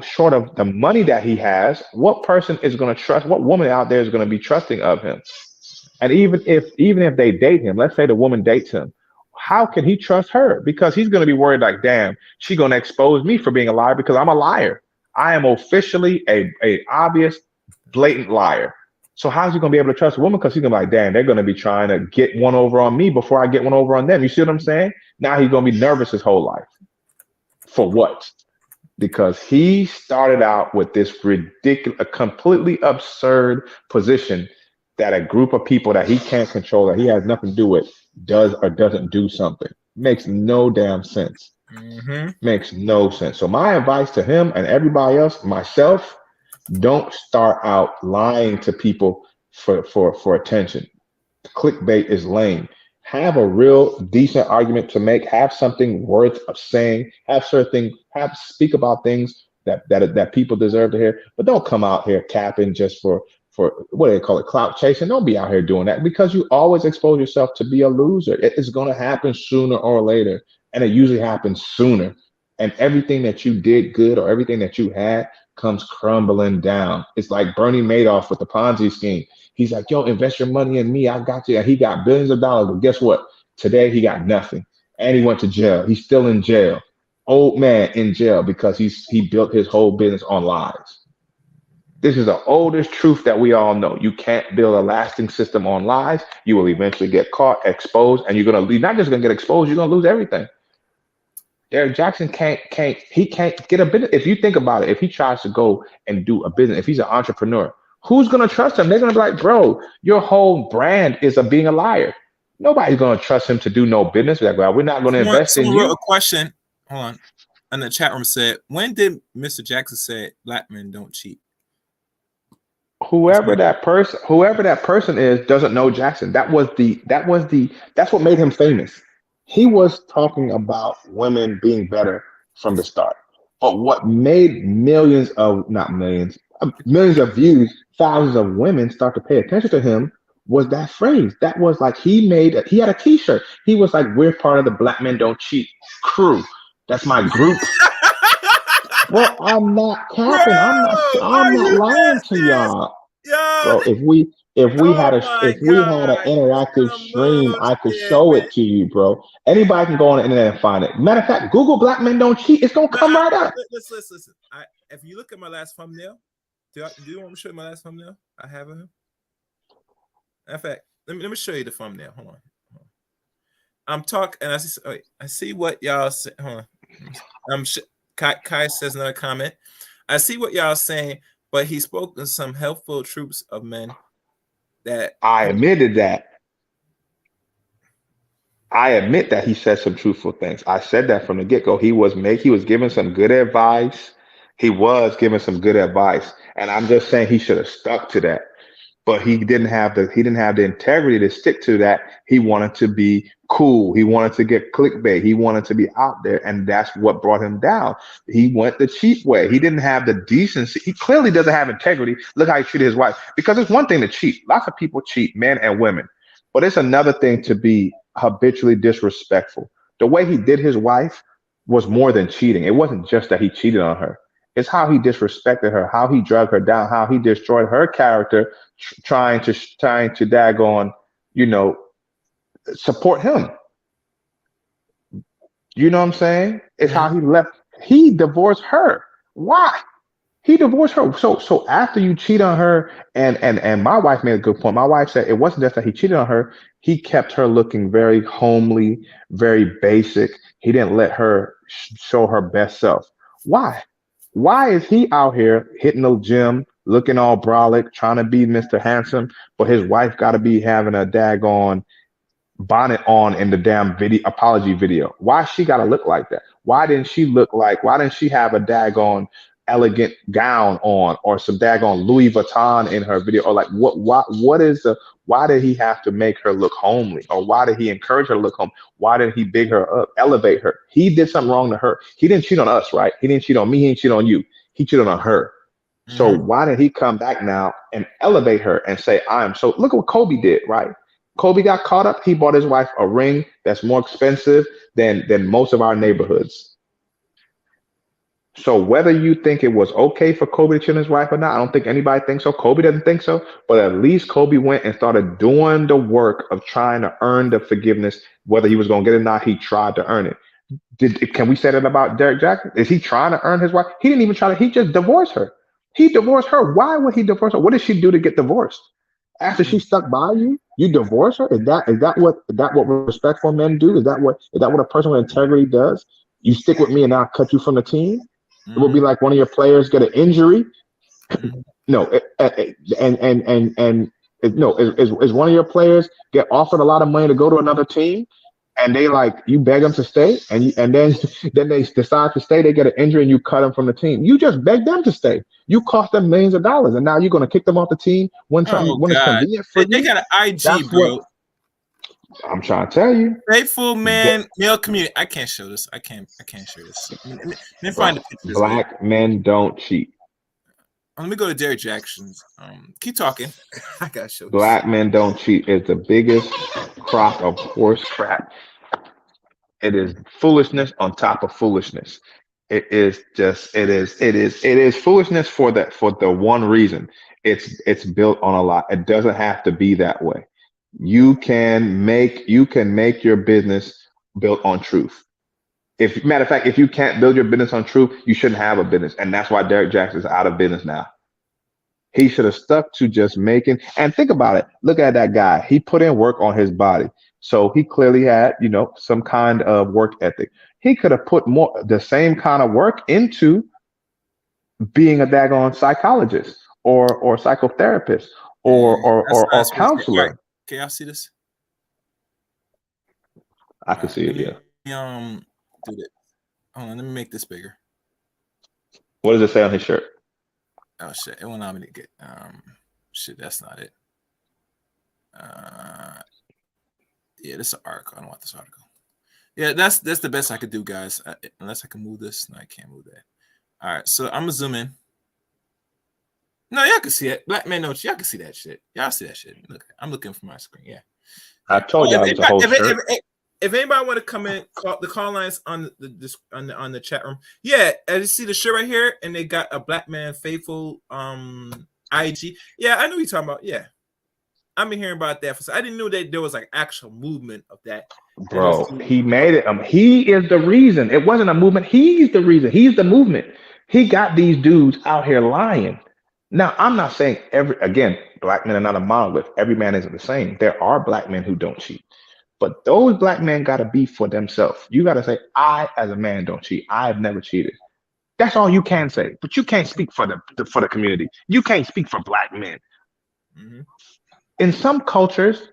short of the money that he has, what person is going to trust, what woman out there is going to be trusting of him? And even if they date him, let's say the woman dates him, how can he trust her? Because he's going to be worried like, damn, she's going to expose me for being a liar because I'm a liar. I am officially a obvious, blatant liar. So how's he going to be able to trust a woman? Because he's going to be like, damn, they're going to be trying to get one over on me before I get one over on them. You see what I'm saying? Now he's going to be nervous his whole life. For what? Because he started out with this ridiculous, completely absurd position that a group of people that he can't control, that he has nothing to do with, does or doesn't do something. Makes no damn sense. Makes no sense. So my advice to him and everybody else, myself, don't start out lying to people for attention. Clickbait is lame. Have a real decent argument to make. Have something worth of saying. Speak about things that people deserve to hear. But don't come out here capping just for what do they call it, clout chasing. Don't be out here doing that because you always expose yourself to be a loser. It's going to happen sooner or later, and it usually happens sooner. And everything that you did good or everything that you had comes crumbling down. It's like Bernie Madoff with the Ponzi scheme. He's like, yo, invest your money in me. I got you. And he got billions of dollars. But guess what? Today he got nothing. And he went to jail. He's still in jail. Old man in jail because he built his whole business on lies. This is the oldest truth that we all know. You can't build a lasting system on lies. You will eventually get caught, exposed, and you're going to lose. Not just going to get exposed, you're going to lose everything. Derek Jackson can't get a business. If you think about it, if he tries to go and do a business, if he's an entrepreneur, who's going to trust him? They're going to be like, bro, your whole brand is of being a liar. Nobody's going to trust him to do no business. Like, well, we're not going to invest in you. Wrote a question, hold on, in the chat room said, when did Mr. Jackson say black men don't cheat? Whoever that person is doesn't know Jackson. That's what made him famous. He was talking about women being better from the start. But what made millions of views, thousands of women start to pay attention to him was that phrase. That was like he had a t-shirt. He was like, we're part of the Black Men Don't Cheat crew. That's my group. Bro, I'm not Bro, capping. I'm are not you lying dead to serious? y'all. Yo, Bro, oh my if we had an God. interactive Come stream, on, I could shit, show man. it to you, bro. Anybody can go on the internet and find it. Matter of fact, Google Black Men Don't Cheat. It's gonna No, come right up. listen. If you look at my last thumbnail, do you want me to show you my last thumbnail? I have him. In fact, let me show you the thumbnail. Hold on. I'm talking, and I see what y'all say. Hold on. Kai says another comment. I see what y'all saying, but he spoke to some helpful troops of men that I admitted that. I admit that he said some truthful things. I said that from the get-go. He was giving some good advice. He was giving some good advice. And I'm just saying he should have stuck to that. But he didn't have the integrity to stick to that. He wanted to be cool. He wanted to get clickbait. He wanted to be out there, and that's what brought him down. He went the cheap way. He didn't have the decency. He clearly doesn't have integrity. Look how he treated his wife. Because it's one thing to cheat. Lots of people cheat, men and women. But it's another thing to be habitually disrespectful. The way he did his wife was more than cheating. It wasn't just that he cheated on her. It's how he disrespected her, how he drug her down, how he destroyed her character, trying to daggone, you know, support him. You know what I'm saying? It's how he left. He divorced her. Why? He divorced her. So after you cheat on her, and my wife made a good point. My wife said it wasn't just that he cheated on her. He kept her looking very homely, very basic. He didn't let her show her best self. Why? Why is he out here hitting the gym, looking all brolic, trying to be Mr. Handsome, but his wife got to be having a daggone bonnet on in the damn video apology video? Why she gotta look like that? Why didn't she have a daggone elegant gown on or some daggone Louis Vuitton in her video? Or like what is the why did he have to make her look homely? Or why did he encourage her to look home? Why didn't he big her up, elevate her? He did something wrong to her. He didn't cheat on us, right? He didn't cheat on me, he didn't cheat on you. He cheated on her. So why did he come back now and elevate her and say, I'm so look at what Kobe did, right? Kobe got caught up. He bought his wife a ring that's more expensive than most of our neighborhoods. So whether you think it was okay for Kobe to cheat on his wife or not, I don't think anybody thinks so. Kobe doesn't think so. But at least Kobe went and started doing the work of trying to earn the forgiveness. Whether he was going to get it or not, he tried to earn it. Can we say that about Derek Jackson? Is he trying to earn his wife? He didn't even try to. He just divorced her. He divorced her. Why would he divorce her? What did she do to get divorced? After she stuck by you, you divorce her? Is that what respectful men do? Is that what a person with integrity does? You stick with me and I'll cut you from the team? It will be like one of your players get an injury. No, no, is one of your players get offered a lot of money to go to another team, and they like you beg them to stay, and then then they decide to stay, they get an injury, and you cut them from the team. You just beg them to stay. You cost them millions of dollars, and now you're going to kick them off the team when Oh it's God, convenient for they you. got an IG, That's bro. what I'm trying to tell you. Faithful man, male community. I can't show this. I can't show this. Let me find the pictures. Black men don't cheat. Let me go to Derek Jackson's. Keep talking. I gotta show this. Black men don't cheat is the biggest crock of horse crap. It is foolishness on top of foolishness. It is foolishness for the one reason. It's built on a lie. It doesn't have to be that way. You can make your business built on truth. If matter of fact, if you can't build your business on truth, you shouldn't have a business. And that's why Derek Jackson is out of business now. He should have stuck to just making, and think about it. Look at that guy. He put in work on his body. So he clearly had, some kind of work ethic. He could have put the same kind of work into being a daggone psychologist or psychotherapist or counselor. Right. Can y'all see this? I can see it, yeah. Do that. Hold on, let me make this bigger. What does it say on his shirt? Oh shit! It won't allow me to get. Shit, that's not it. Yeah, this is an article. I don't want this article. Yeah, that's the best I could do, guys. Unless I can move this. No, I can't move that. All right, so I'm gonna zoom in. No, y'all can see it. Black men don't. Y'all can see that shit. Y'all see that shit. Look, I'm looking for my screen. Yeah. I told y'all it was a whole shirt. If anybody want to come in, call the call lines on on the chat room. Yeah, as you see the shirt right here, and they got a Black Man Faithful IG. Yeah, I know what you're talking about. Yeah, I've been hearing about that. I didn't know that there was like actual movement of that. Bro, he made it. He is the reason. It wasn't a movement. He's the reason. He's the movement. He got these dudes out here lying. Now, I'm not saying again, black men are not a monolith. Every man isn't the same. There are black men who don't cheat. But those black men got to be for themselves. You got to say, I, as a man, don't cheat. I've never cheated. That's all you can say. But you can't speak for the community. You can't speak for black men. Mm-hmm. In some cultures,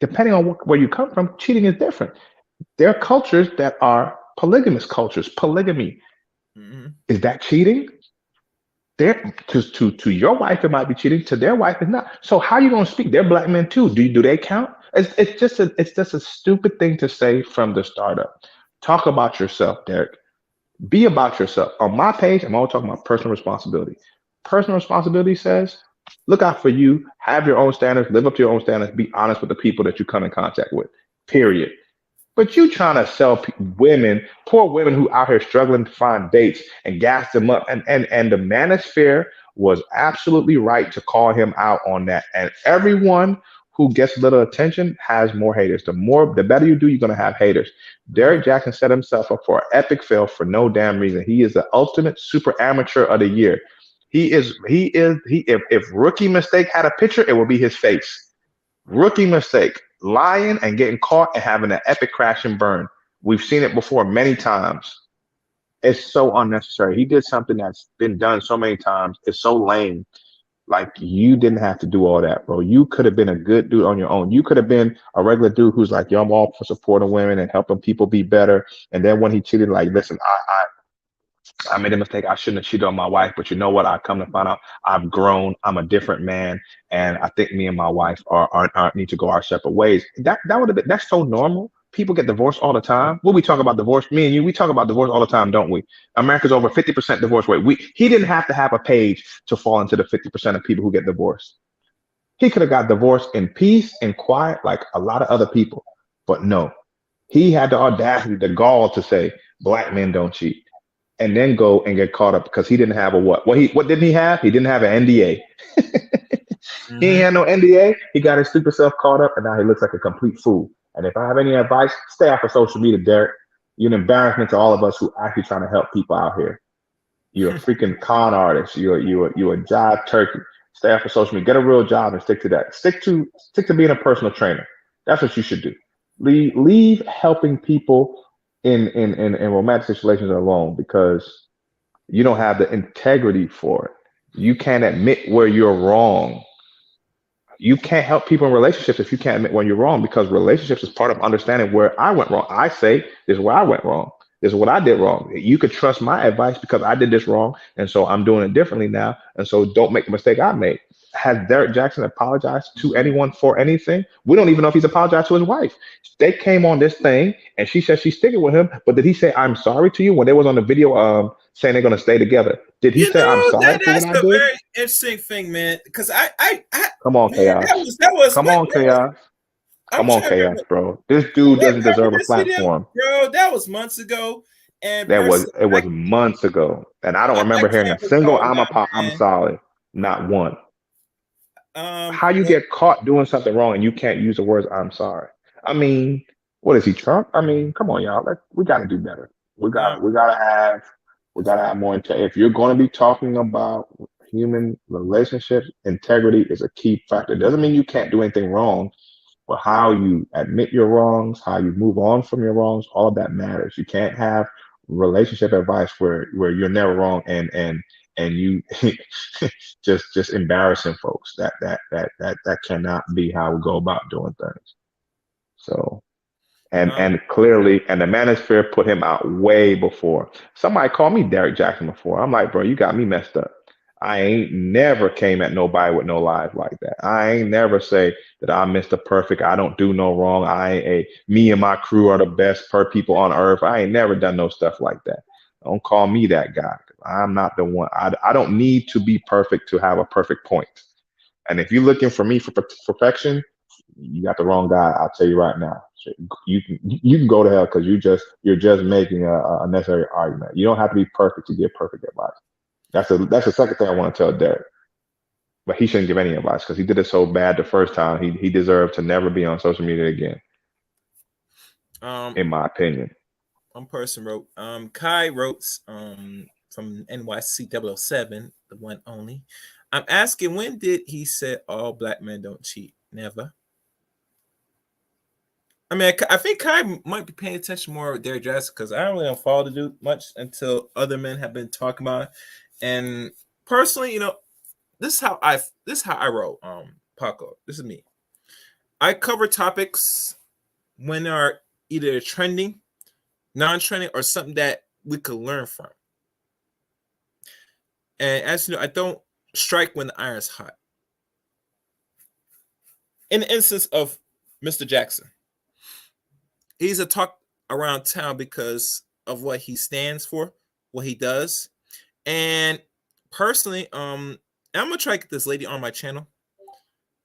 depending on where you come from, cheating is different. There are cultures that are polygamous cultures. Polygamy. Mm-hmm. Is that cheating? To your wife, it might be cheating. To their wife, it's not. So how you gonna speak? They're black men too. Do they count? It's just a stupid thing to say from the startup. Talk about yourself, Derek. Be about yourself. On my page, I'm always talking about personal responsibility. Personal responsibility says, look out for you, have your own standards, live up to your own standards, be honest with the people that you come in contact with. Period. But you trying to sell women, poor women who out here struggling to find dates and gas them up. And the manosphere was absolutely right to call him out on that. And everyone who gets little attention has more haters. The better you do, you're gonna have haters. Derek Jackson set himself up for an epic fail for no damn reason. He is the ultimate super amateur of the year. If Rookie Mistake had a picture, it would be his face. Rookie Mistake. Lying and getting caught and having an epic crash and burn. We've seen it before many times. It's so unnecessary. He did something that's been done so many times. It's so lame. Like, you didn't have to do all that, bro. You could have been a good dude on your own. You could have been a regular dude who's like, yo, I'm all for supporting women and helping people be better. And then when he cheated, like, listen, I made a mistake. I shouldn't have cheated on my wife, but you know what? I come to find out I've grown. I'm a different man, and I think me and my wife are need to go our separate ways. That would have been. That's so normal. People get divorced all the time. When we talk about divorce, me and you, we talk about divorce all the time, don't we? America's over 50% divorce rate. He didn't have to have a page to fall into the 50% of people who get divorced. He could have got divorced in peace and quiet, like a lot of other people, but no, he had the audacity, the gall to say black men don't cheat. And then go and get caught up because he didn't have a what? What didn't he have? He didn't have an NDA. Mm-hmm. He ain't had no NDA. He got his stupid self caught up, and now he looks like a complete fool. And if I have any advice, stay off of social media, Derek. You're an embarrassment to all of us who actually trying to help people out here. You're a freaking con artist. You're a jive turkey. Stay off of social media. Get a real job and stick to that. Stick to being a personal trainer. That's what you should do. Leave helping people in romantic situations alone, because you don't have the integrity for it. You can't admit where you're wrong. You can't help people in relationships if you can't admit when you're wrong, because relationships is part of understanding where I went wrong. I say, this is where I went wrong. This is what I did wrong. You could trust my advice because I did this wrong, and so I'm doing it differently now, and so don't make the mistake I made. Has Derek Jackson apologized to anyone for anything? We don't even know if he's apologized to his wife. They came on this thing, and she said she's sticking with him, but did he say, I'm sorry to you when they was on the video saying they're going to stay together? Did he say, I'm sorry for what I did? That's a very interesting thing, man, because I Come on, man, Chaos. Come on, Chaos. Come on, Chaos, bro. This dude doesn't deserve a platform. Bro, that was months ago. And it was months ago. And I don't remember hearing a single I'm sorry. Not one. How you get caught doing something wrong and you can't use the words I'm sorry? I mean, what is he, Trump? I mean, come on, y'all. We got to do better. We gotta have more integrity. If you're going to be talking about human relationships, integrity is a key factor. It doesn't mean you can't do anything wrong, but how you admit your wrongs, how you move on from your wrongs, all of that matters. You can't have relationship advice where you're never wrong and you just embarrassing folks. That cannot be how we go about doing things. So, and clearly, and the manosphere put him out way before. Somebody called me Derek Jackson before. I'm like, bro, you got me messed up. I ain't never came at nobody with no lies like that. I ain't never say that I'm Mr. Perfect. I don't do no wrong. Me and my crew are the best per people on earth. I ain't never done no stuff like that. Don't call me that guy. I'm not the one. I don't need to be perfect to have a perfect point. And if you're looking for me for perfection, you got the wrong guy. I'll tell you right now. So you can go to hell because you're just making a necessary argument. You don't have to be perfect to give perfect advice. That's the second thing I want to tell Derek. But he shouldn't give any advice because he did it so bad the first time. He deserved to never be on social media again. In my opinion. One person wrote, Kai wrote from NYC 007, the one only. I'm asking, when did he say all black men don't cheat? Never. I mean, I think Kai might be paying attention more to Derek Jackson because I don't really follow the dude much until other men have been talking about it. And personally, this is how I roll, Paco. This is me. I cover topics when they're either trending, non-trending, or something that we could learn from. And as you know, I don't strike when the iron's hot. In the instance of Mr. Jackson, he's a talk around town because of what he stands for, what he does. And personally, I'm gonna try to get this lady on my channel.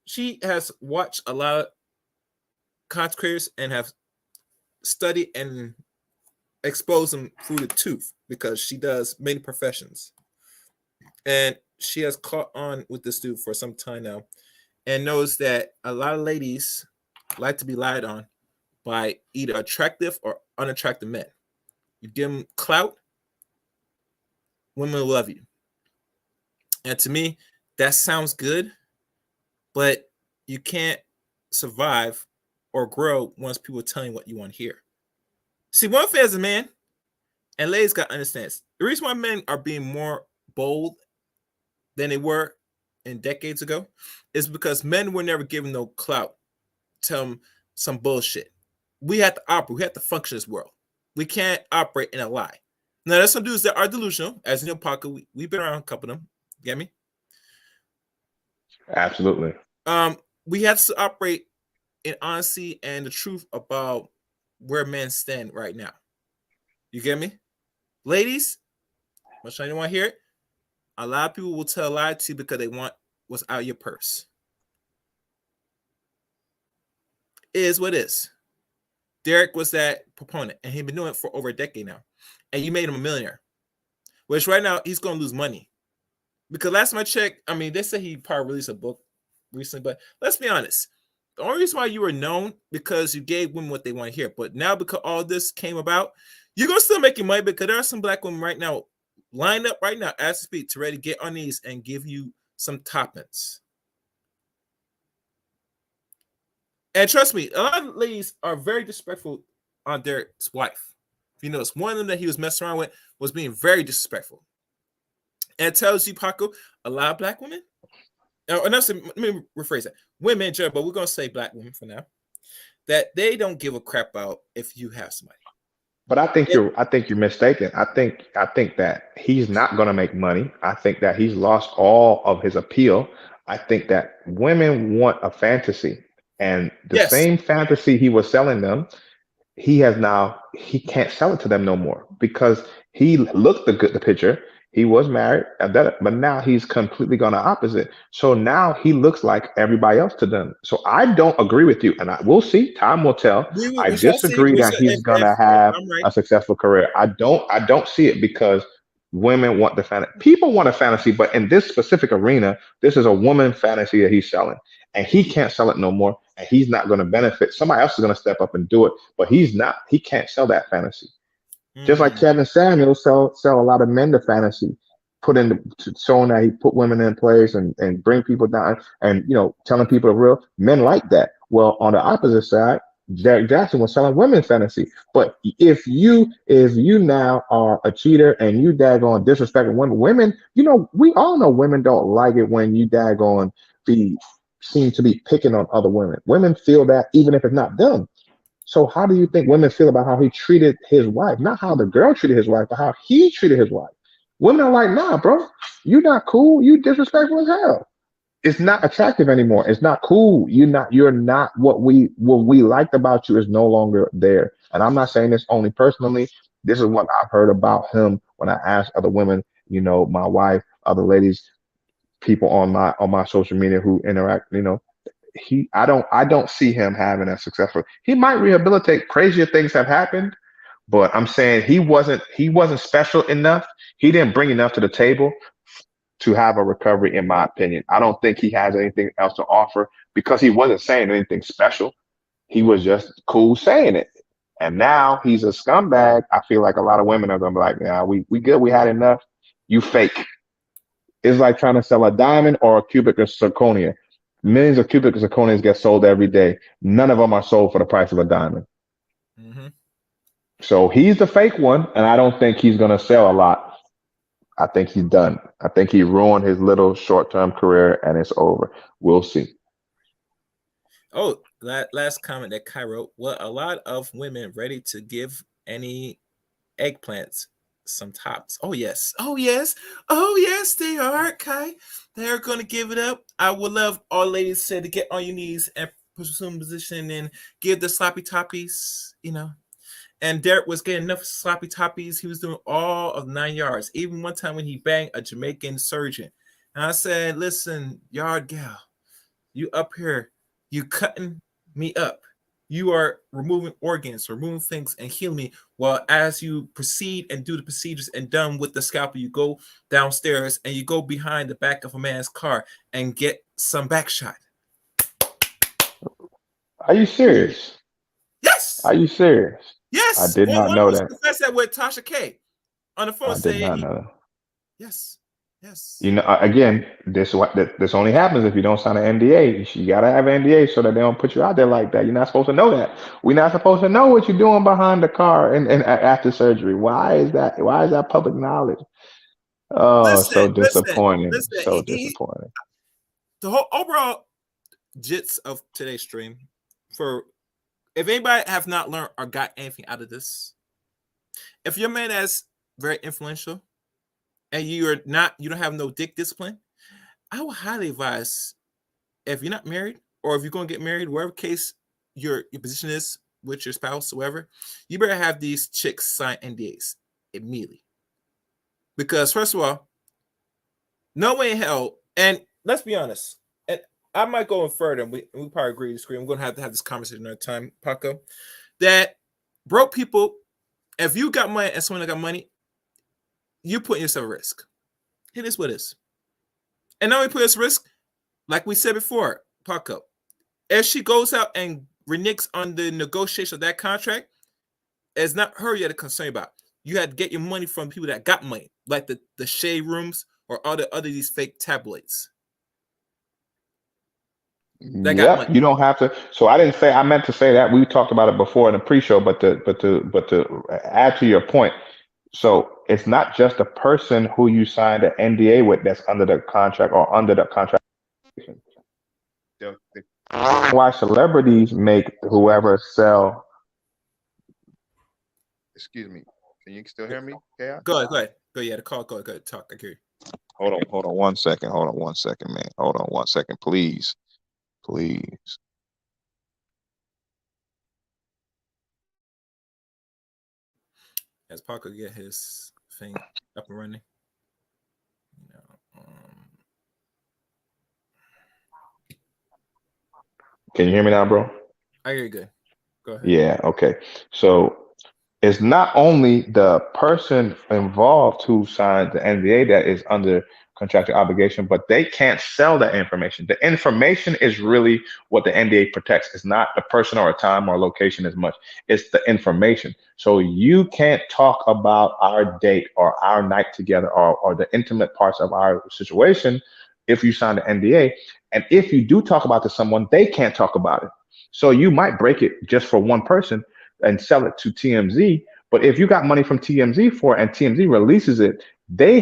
She has watched a lot of content creators and have studied and exposed them through the tooth because she does many professions. And she has caught on with this dude for some time now and knows that a lot of ladies like to be lied on by either attractive or unattractive men. You give them clout, women will love you. And to me, that sounds good, but you can't survive or grow once people are telling you what you want to hear. See, one thing as a man, and ladies got to understand, the reason why men are being more bold than they were in decades ago is because men were never given no clout. Tell them some bullshit. We have to operate. We have to function in this world. We can't operate in a lie. Now, there's some dudes that are delusional. As in your pocket, we've been around a couple of them. You get me? Absolutely. We have to operate in honesty and the truth about where men stand right now. You get me? Ladies, I'm sure you want to hear it. A lot of people will tell a lie to you because they want what's out of your purse. It is what it is. Derek was that proponent, and he's been doing it for over a decade now. And you made him a millionaire, which right now he's going to lose money. Because last time I checked, I mean, they say he probably released a book recently, but let's be honest. The only reason why you were known because you gave women what they want to hear. But now because all this came about, you're going to still make your money because there are some black women right now lined up right now as we speak to ready to get on these and give you some toppings. And trust me, a lot of ladies are very disrespectful on Derek's wife. You know, it's one of them that he was messing around with was being very disrespectful. And it tells you, Paco, a lot of black women, let me rephrase that. Women in general, but we're going to say black women for now, that they don't give a crap about if you have somebody. But I think you're mistaken. I think that he's not going to make money. I think that he's lost all of his appeal. I think that women want a fantasy, and the same fantasy he was selling them, he can't sell it to them no more because he looked the picture. He was married, but now he's completely gone the opposite. So now he looks like everybody else to them. So I don't agree with you, and we'll see. Time will tell. I disagree that he's gonna have a successful career. I don't see it because women want the fantasy. People want a fantasy, but in this specific arena, this is a woman fantasy that he's selling, and he can't sell it no more. And he's not going to benefit. Somebody else is going to step up and do it, but he's not. He can't sell that fantasy. Just like Kevin Samuels sell a lot of men to fantasy, showing that he put women in place and bring people down and telling people the real men like that. Well, on the opposite side, Derek Jackson was selling women fantasy. But if you now are a cheater and you daggone disrespecting women, we all know women don't like it when you daggone seem to be picking on other women. Women feel that even if it's not them. So how do you think women feel about how he treated his wife? Not how the girl treated his wife, but how he treated his wife. Women are like, nah, bro, you're not cool. You disrespectful as hell. It's not attractive anymore. It's not cool. You're not what we liked about you is no longer there. And I'm not saying this only personally. This is what I've heard about him when I asked other women, you know, my wife, other ladies, people on my social media who interact, you know, I don't see him having a successful. He might rehabilitate. Crazier things have happened, but I'm saying he wasn't special enough. He didn't bring enough to the table to have a recovery, in my opinion. I don't think he has anything else to offer because he wasn't saying anything special. He was just cool saying it. And now he's a scumbag. I feel like a lot of women are gonna be like, "Yeah, we good. We had enough. You fake." It's like trying to sell a diamond or a cubic of zirconia. Millions of cubic zirconias get sold every day. None of them are sold for the price of a diamond. Hmm. So he's the fake one, and I don't think he's gonna sell a lot. I think he's done. I think he ruined his little short-term career, and it's over. We'll see. Oh, last comment that Kai wrote. Well, a lot of women ready to give any eggplants some tops. Oh yes, oh yes, oh yes, they are, Kai. They are going to give it up. I would love all ladies said to get on your knees and assume position and give the sloppy toppies, you know. And Derek was getting enough sloppy toppies. He was doing all of 9 yards. Even one time when he banged a Jamaican surgeon. And I said, listen, yard gal, you up here, you cutting me up. You are removing organs, removing things, and healing me. Well, as you proceed and do the procedures and done with the scalpel, you go downstairs and you go behind the back of a man's car and get some back shot. Are you serious? Yes, Are you serious? I yes. did One not of know us that. confessed that with Tasha K on the phone I did not saying, know that. yes, yes. You know, again, this only happens if you don't sign an NDA. You gotta have an NDA so that they don't put you out there like that. You're not supposed to know that. We're not supposed to know what you're doing behind the car and after surgery. Why is that? Why is that public knowledge? Oh, Listen, so listen, disappointing. listen. So disappointing. The whole overall gist of today's stream, for if anybody have not learned or got anything out of this, if your man is very influential and you don't have no dick discipline, I would highly advise, if you're not married or if you're going to get married, whatever case your position is with your spouse, whoever, you better have these chicks sign NDAs immediately. Because first of all, no way in hell, and let's be honest, and I might go in further, and we probably agree to disagree. I'm going to have this conversation another time, Paco, that broke people, if you got money and someone that got money, you put yourself at risk. It is what it is. And not only put us at risk, like we said before, Paco, if she goes out and reneges on the negotiation of that contract, it's not her you had to concern about. You had to get your money from people that got money, like the shade rooms or other these fake tabloids that got money. Yep, you don't have to. So I didn't say. I meant to say that we talked about it before in the pre-show, but to add to your point, so it's not just the person who you signed an NDA with that's under the contract or under the contract. The why celebrities make whoever sell. Excuse me. Can you still hear me? Yeah. Go ahead. Go yeah, the call. Go ahead. Talk. I hear you. Hold on 1 second. Hold on 1 second, man. Hold on 1 second, please. Please. As Paco get his thing up and running. You know, Can you hear me now, bro? I hear you good. Go ahead. Yeah, okay. So it's not only the person involved who signed the NDA that is under contractual obligation, but they can't sell that information. The information is really what the NDA protects. It's not the person or a time or location as much. It's the information. So you can't talk about our date or our night together or the intimate parts of our situation if you sign the NDA. And if you do talk about to someone, they can't talk about it. So you might break it just for one person and sell it to TMZ. But if you got money from TMZ for it and TMZ releases it, they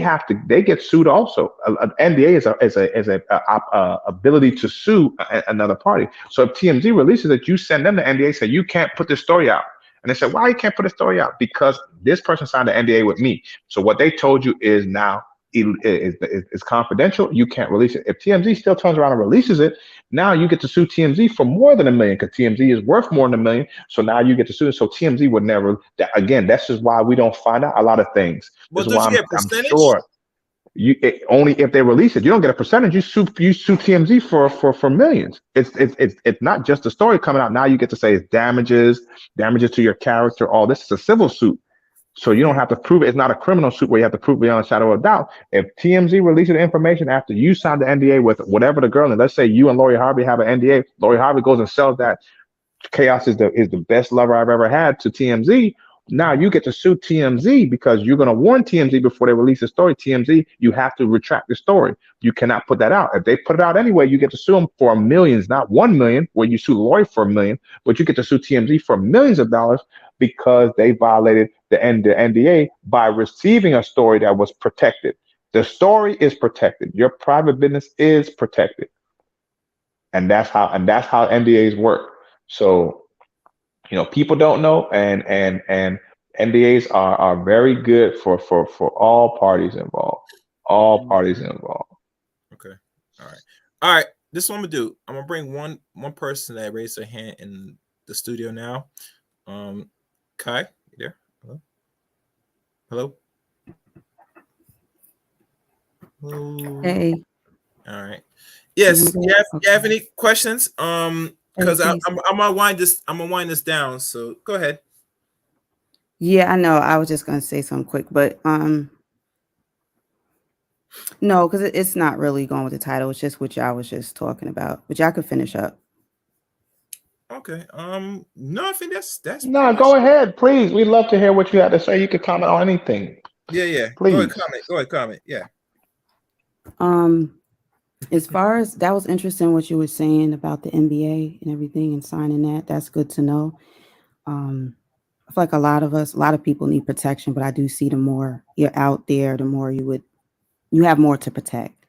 get sued also. An NDA is a ability to sue another party. So if TMZ releases it, you send them the NDA, say you can't put this story out. And they say, why you can't put a story out? Because this person signed an NDA with me. So what they told you is now is confidential. You can't release it. If TMZ still turns around and releases it, now you get to sue TMZ for more than $1 million because TMZ is worth more than $1 million. So now you get to sue. So TMZ would never. Again, that's just why we don't find out a lot of things. Well, This is don't why you get a I'm percentage? sure. Only if they release it, you don't get a percentage. You sue TMZ for millions. It's not just the story coming out. Now you get to say it's damages to your character. All this is a civil suit. So you don't have to prove it. It's not a criminal suit where you have to prove beyond a shadow of a doubt. If TMZ releases the information after you signed the NDA with whatever the girl, and let's say you and Lori Harvey have an NDA, Lori Harvey goes and sells that Chaos is the best lover I've ever had to TMZ. Now you get to sue TMZ because you're going to warn TMZ before they release the story. TMZ, you have to retract the story. You cannot put that out. If they put it out anyway, you get to sue them for millions, not 1 million, where you sue Lori for $1 million, but you get to sue TMZ for millions of dollars because they violated the NDA by receiving a story that was protected. The story is protected. Your private business is protected, and that's how NDAs work. So, people don't know, and NDAs are very good for all parties involved. All parties involved. Okay. All right. This is what I'm gonna do. I'm gonna bring one person that raised their hand in the studio now. Kai, you there? Hello. Hey. All right. Yes. You have any questions? Because I'm gonna wind this down. So go ahead. Yeah, I know. I was just gonna say something quick, but no, because it's not really going with the title. It's just what y'all was just talking about. But y'all could finish up. Okay. No, I think that's no. Go ahead, please. We'd love to hear what you had to say. You could comment on anything. Yeah. Please. Go ahead, comment. Yeah. As far as that was interesting what you were saying about the NBA and everything and signing that. That's good to know. I feel like a lot of people need protection, but I do see the more you're out there, the more you have more to protect.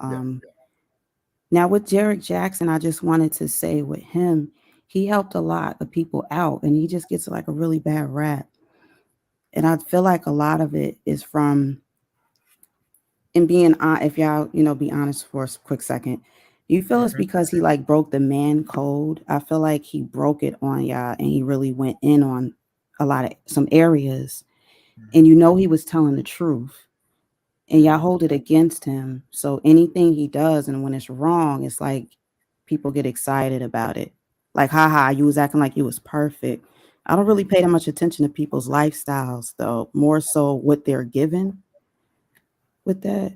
Now with Derek Jackson, I just wanted to say with him, he helped a lot of people out, and he just gets like a really bad rap. And I feel like a lot of it is from, and being if y'all, be honest for a quick second, you feel it's because he like broke the man code? I feel like he broke it on y'all, and he really went in on some areas, and he was telling the truth, and y'all hold it against him. So anything he does, and when it's wrong, it's like people get excited about it. Like, haha, you was acting like you was perfect. I don't really pay that much attention to people's lifestyles, though. More so what they're given with that.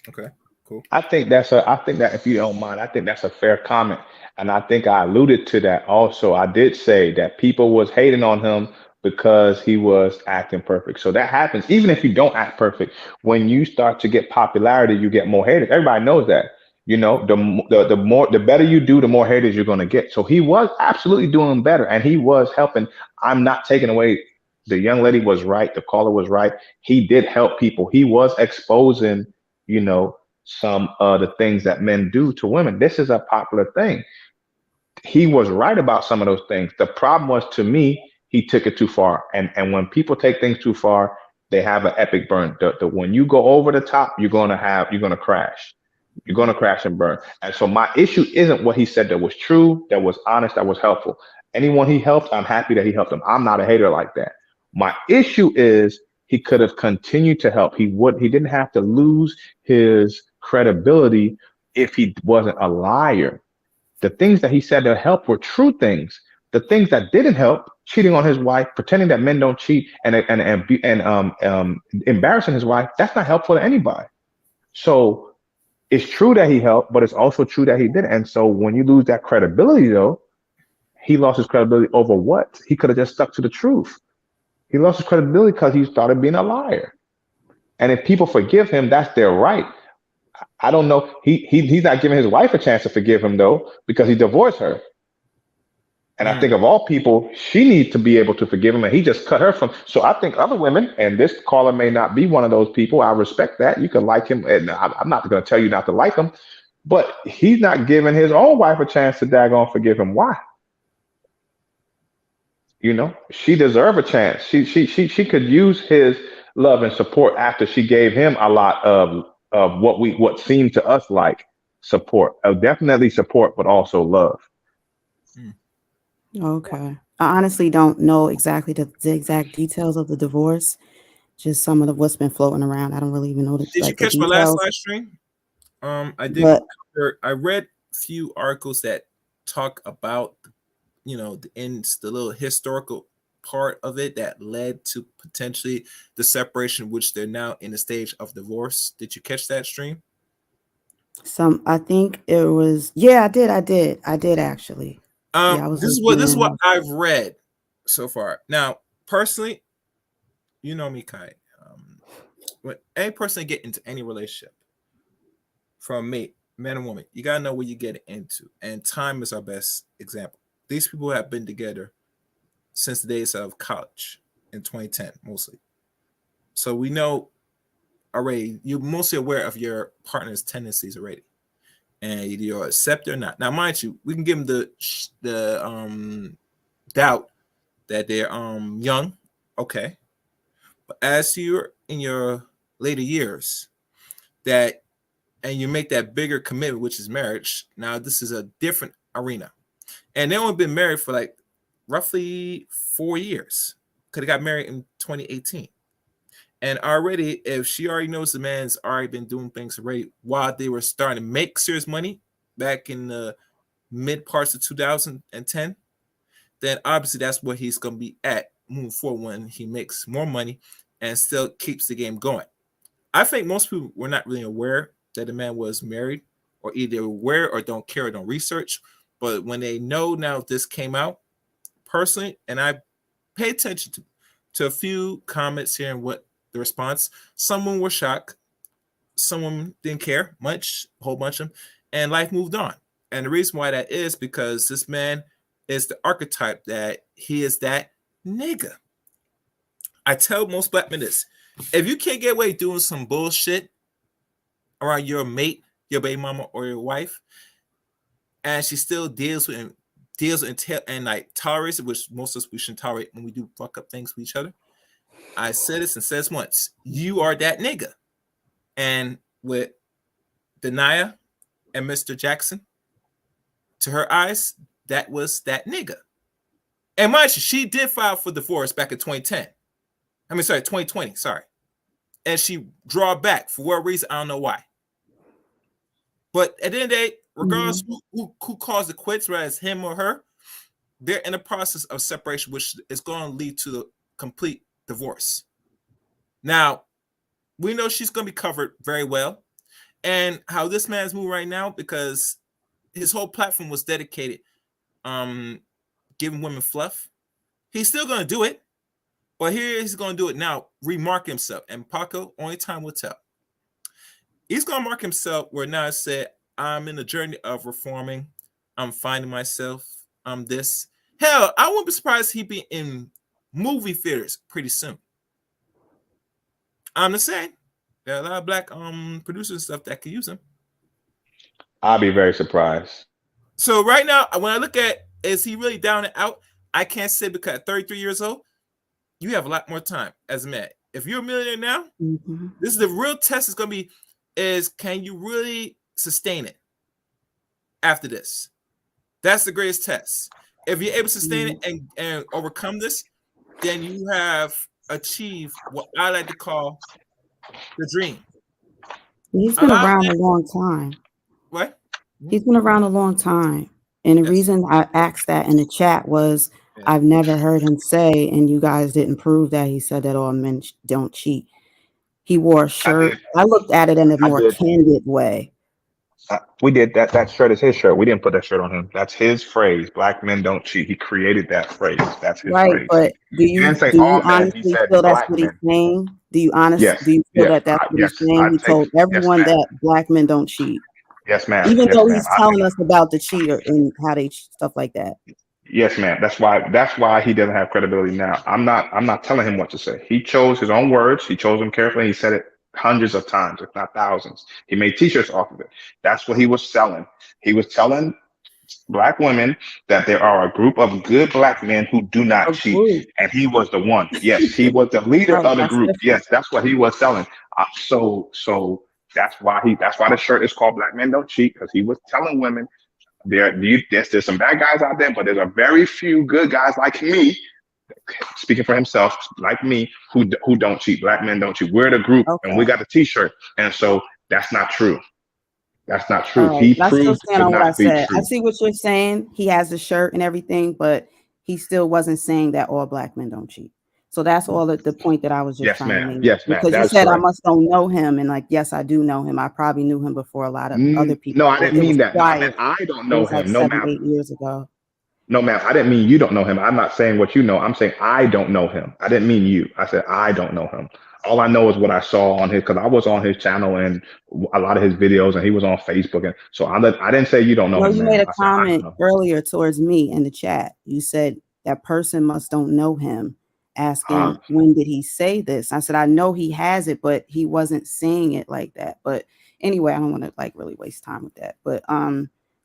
Okay. Cool. I think that if you don't mind, I think that's a fair comment. And I think I alluded to that also. I did say that people was hating on him because he was acting perfect. So that happens. Even if you don't act perfect, when you start to get popularity, you get more haters. Everybody knows that. The better you do, the more haters you're going to get. So he was absolutely doing better, and he was helping. I'm not taking away. The young lady was right. The caller was right. He did help people. He was exposing, some of the things that men do to women. This is a popular thing. He was right about some of those things. The problem was, to me, he took it too far. And when people take things too far, they have an epic burn. When you go over the top, you're going to crash. You're going to crash and burn. And so my issue isn't what he said that was true, that was honest, that was helpful. Anyone he helped, I'm happy that he helped them. I'm not a hater like that. My issue is he could have continued to help. He didn't have to lose his credibility if he wasn't a liar. The things that he said to help were true things. The things that didn't help, cheating on his wife, pretending that men don't cheat, and embarrassing his wife, that's not helpful to anybody. So it's true that he helped, but it's also true that he didn't. And so when you lose that credibility, though, he lost his credibility over what? He could have just stuck to the truth. He lost his credibility because he started being a liar. And if people forgive him, that's their right. I don't know. He's not giving his wife a chance to forgive him, though, because he divorced her. And I think of all people, she needs to be able to forgive him, and he just cut her from. So I think other women, and this caller may not be one of those people. I respect that. You can like him, and I'm not going to tell you not to like him, but he's not giving his own wife a chance to daggone forgive him. Why? She deserves a chance. She could use his love and support after she gave him a lot of what seemed to us like support. Definitely support, but also love. Okay. I honestly don't know exactly the exact details of the divorce, just some of the what's been floating around. I don't really even know Did you like the catch my last details. live stream? I did. But I read a few articles that talk about, the little historical part of it that led to potentially the separation, which they're now in the stage of divorce. Did you catch that stream? I think it was, yeah, I did actually. Yeah, I was This is what listening. I've read so far. Now, personally, you know me, Kai. When any person get into any relationship, from mate, man and woman, you gotta know what you get into, and time is our best example. These people have been together since the days of college in 2010, mostly. So we know already. You're mostly aware of your partner's tendencies already, and either you accept it or not. Now, mind you, we can give them the doubt that they're young, okay, but as you're in your later years, that and you make that bigger commitment, which is marriage. Now, this is a different arena, and they only been married for like roughly 4 years. Could have got married in 2018. And already, if she already knows the man's already been doing things already while they were starting to make serious money back in the mid parts of 2010, then obviously that's where he's going to be at moving forward when he makes more money and still keeps the game going. I think most people were not really aware that the man was married, or either aware or don't care or don't research. But when they know now this came out, personally, and I pay attention to a few comments here and what the response, someone were shocked, someone didn't care much, a whole bunch of them, and life moved on. And the reason why that is because this man is the archetype that he is that nigga. I tell most black men this: if you can't get away doing some bullshit around your mate, your baby mama, or your wife, and she still deals with and like tolerates it, which most of us we shouldn't tolerate when we do fuck up things with each other. I said this and said this once: you are that nigga. And with Denia and Mr. Jackson, to her eyes, that was that nigga. And mind you, she did file for divorce back in 2010. 2020, sorry. And she draw back for what reason, I don't know why. But at the end of the day, regardless who calls the quits, whether it's him or her, they're in the process of separation, which is going to lead to the complete divorce. Now, we know she's going to be covered very well. And how this man's moving right now, because his whole platform was dedicated giving women fluff. He's still going to do it, but here he's going to do it now, remark himself. And Paco, only time will tell. He's going to mark himself where now I said, I'm in the journey of reforming. I'm finding myself. I'm this. Hell, I wouldn't be surprised he'd be in movie theaters pretty soon. I'm just saying. There are a lot of black producers and stuff that could use him. I'll be very surprised. So right now, when I look at, is he really down and out? I can't say, because at 33 years old, you have a lot more time as a man. If you're a millionaire now, this is the real test. Is going to be, is can you really sustain it after this? That's the greatest test. If you're able to sustain it and overcome this, then you have achieved what I like to call the dream. He's been around a long time. What? He's been around a long time. And the reason I asked that in the chat was I've never heard him say, and you guys didn't prove that he said that all men don't cheat. He wore a shirt. I looked at it in a more candid way. We did that. That shirt is his shirt. We didn't put that shirt on him. That's his phrase. Black men don't cheat. He created that phrase. That's his phrase. But do you honestly feel that's what he's saying? Do you honestly feel that that's what he's saying? He told everyone that black men don't cheat. Yes, ma'am. Even though he's telling us about the cheater and how they stuff like that. Yes, ma'am. That's why he doesn't have credibility now. I'm not telling him what to say. He chose his own words. He chose them carefully. He said it hundreds of times, if not thousands. He made t-shirts off of it. That's what he was selling. He was telling black women that there are a group of good black men who do not cheat. And he was the one. Yes, he was the leader of the group. Yes, that's what he was selling. So that's why the shirt is called Black Men Don't Cheat, because he was telling women there's some bad guys out there, but there's a very few good guys like me speaking for himself, like me, who don't cheat. Black men don't cheat. We're the group, and we Okay. got the T-shirt, and so that's not true. That's not All true. right. He But I still proved stand to on what I not be said. I true. see what you're saying. He has a shirt and everything, but he still wasn't saying that all black men don't cheat. So that's all the point that I was just Yes, trying to ma'am. make. Yes, ma'am. Because you That's said I correct. must don't know him. And like, yes, I do know him. I probably knew him before a lot of other people. No, I But didn't it was mean that. No, I meant quiet. I don't It know was like him. No, 7, ma'am. 8 years ago. No, ma'am. I didn't mean you don't know him. I'm not saying what you know. I'm saying I don't know him. I didn't mean you. I said I don't know him. All I know is what I saw on his, because I was on his channel and a lot of his videos, and he was on Facebook. And so I didn't say you don't know No, him, you made ma'am. a I said I don't comment know. earlier towards me in the chat. You said that person must don't know him, Huh? asking when did he say this? I said I know he has it, but he wasn't saying it like that. But anyway, I don't want to like really waste time with that. But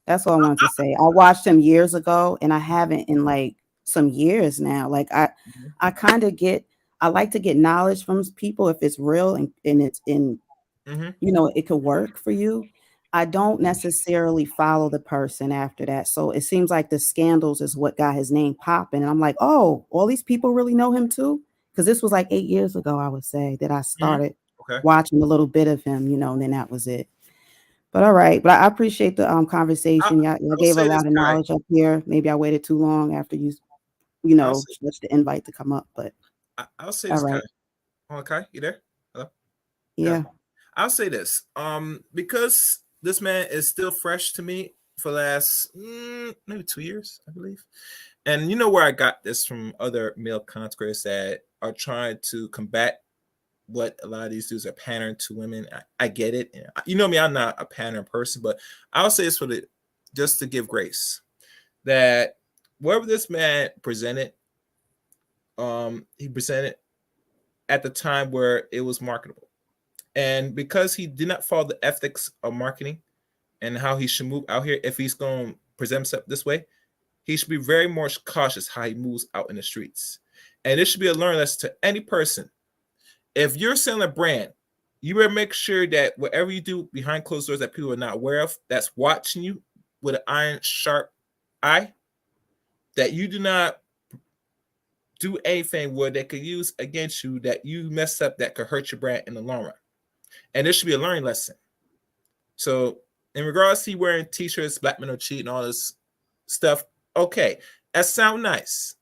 that's all I wanted to say. I watched him years ago, and I haven't in like some years now. Like I kind of get, I like to get knowledge from people if it's real and it's in, Mm-hmm. you know, it could work for you. I don't necessarily follow the person after that. So it seems like the scandals is what got his name popping. And I'm like, oh, all these people really know him too? Because this was like 8 years ago, I would say, that I Mm-hmm. started Okay. watching a little bit of him, you know, and then that was it. But all right. But I appreciate the conversation. Y'all I'll gave a say this, lot of Kai. knowledge up here. Maybe I waited too long after you I'll know, say, switched the invite to come up. But I'll say all this, Kai. right. Oh, Kai, you there? Hello? Kai. Yeah. I'll say this. Because this man is still fresh to me for the last maybe 2 years, I believe. And you know where I got this from other male content creators that are trying to combat what a lot of these dudes are pandering to women. I get it. You know me, I'm not a pandering person, but I'll say this for the just to give grace that whatever this man presented, he presented at the time where it was marketable. And because he did not follow the ethics of marketing and how he should move out here, if he's going to present himself this way, he should be very more cautious how he moves out in the streets. And this should be a learning lesson to any person. If you're selling a brand, you better make sure that whatever you do behind closed doors that people are not aware of, that's watching you with an iron sharp eye, that you do not do anything where they could use against you that you mess up that could hurt your brand in the long run. And this should be a learning lesson. So in regards to wearing t-shirts, black men don't cheat and all this stuff, okay, that sounds nice.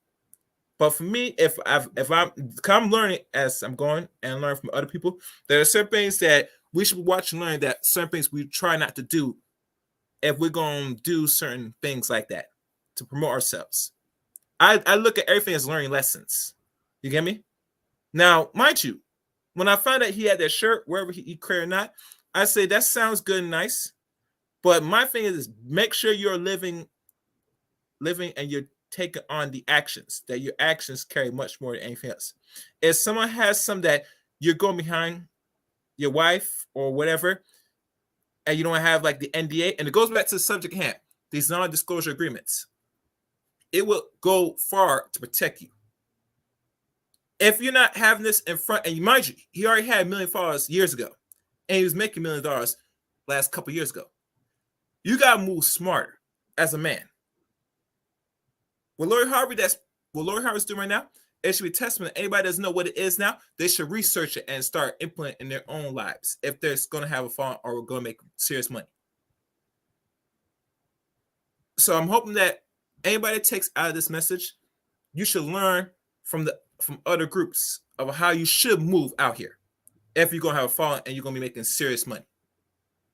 But for me, if I'm learning as I'm going and learn from other people, there are certain things that we should watch and learn, that certain things we try not to do if we're going to do certain things like that to promote ourselves. I look at everything as learning lessons. You get me? Now, mind you, when I found out he had that shirt, wherever he career or not, I say that sounds good and nice. But my thing is make sure you're living and you're taking on the actions, that your actions carry much more than anything else. If someone has some that you're going behind your wife or whatever, and you don't have like the NDA, and it goes back to the subject hand, these non-disclosure agreements, it will go far to protect you. If you're not having this in front, and you mind you, he already had 1 million followers years ago, and he was making $1 million last couple years ago. You gotta move smarter as a man. What Lori Harvey's doing right now, it should be testament. Anybody that doesn't know what it is now, they should research it and start implementing in their own lives if they're going to have a fall or going to make serious money. So I'm hoping that anybody that takes out of this message, you should learn from other groups of how you should move out here if you're going to have a fall and you're going to be making serious money.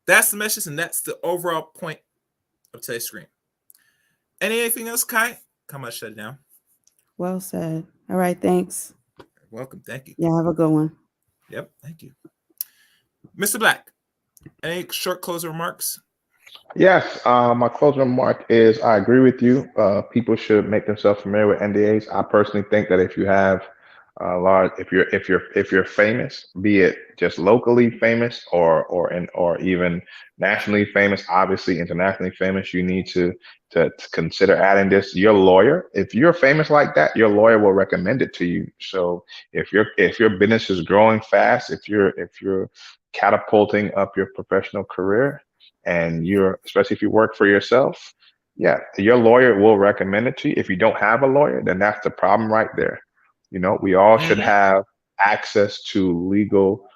That's the message, and that's the overall point of today's stream. Anything else, Kai? Come on, shut it down. Well said. All right. Thanks. You're welcome. Thank you. Yeah. Have a good one. Yep. Thank you. Mr. Black, any short closing remarks? Yes, my closing remark is I agree with you. People should make themselves familiar with NDAs. I personally think that if you have if you're famous, be it just locally famous or even nationally famous, obviously internationally famous, you need to consider adding this. Your lawyer, if you're famous like that, your lawyer will recommend it to you. So if your business is growing fast, if you're catapulting up your professional career, and especially if you work for yourself, Yeah, your lawyer will recommend it to you. If you don't have a lawyer, then that's the problem right there. We all should Mhm. have access to legal,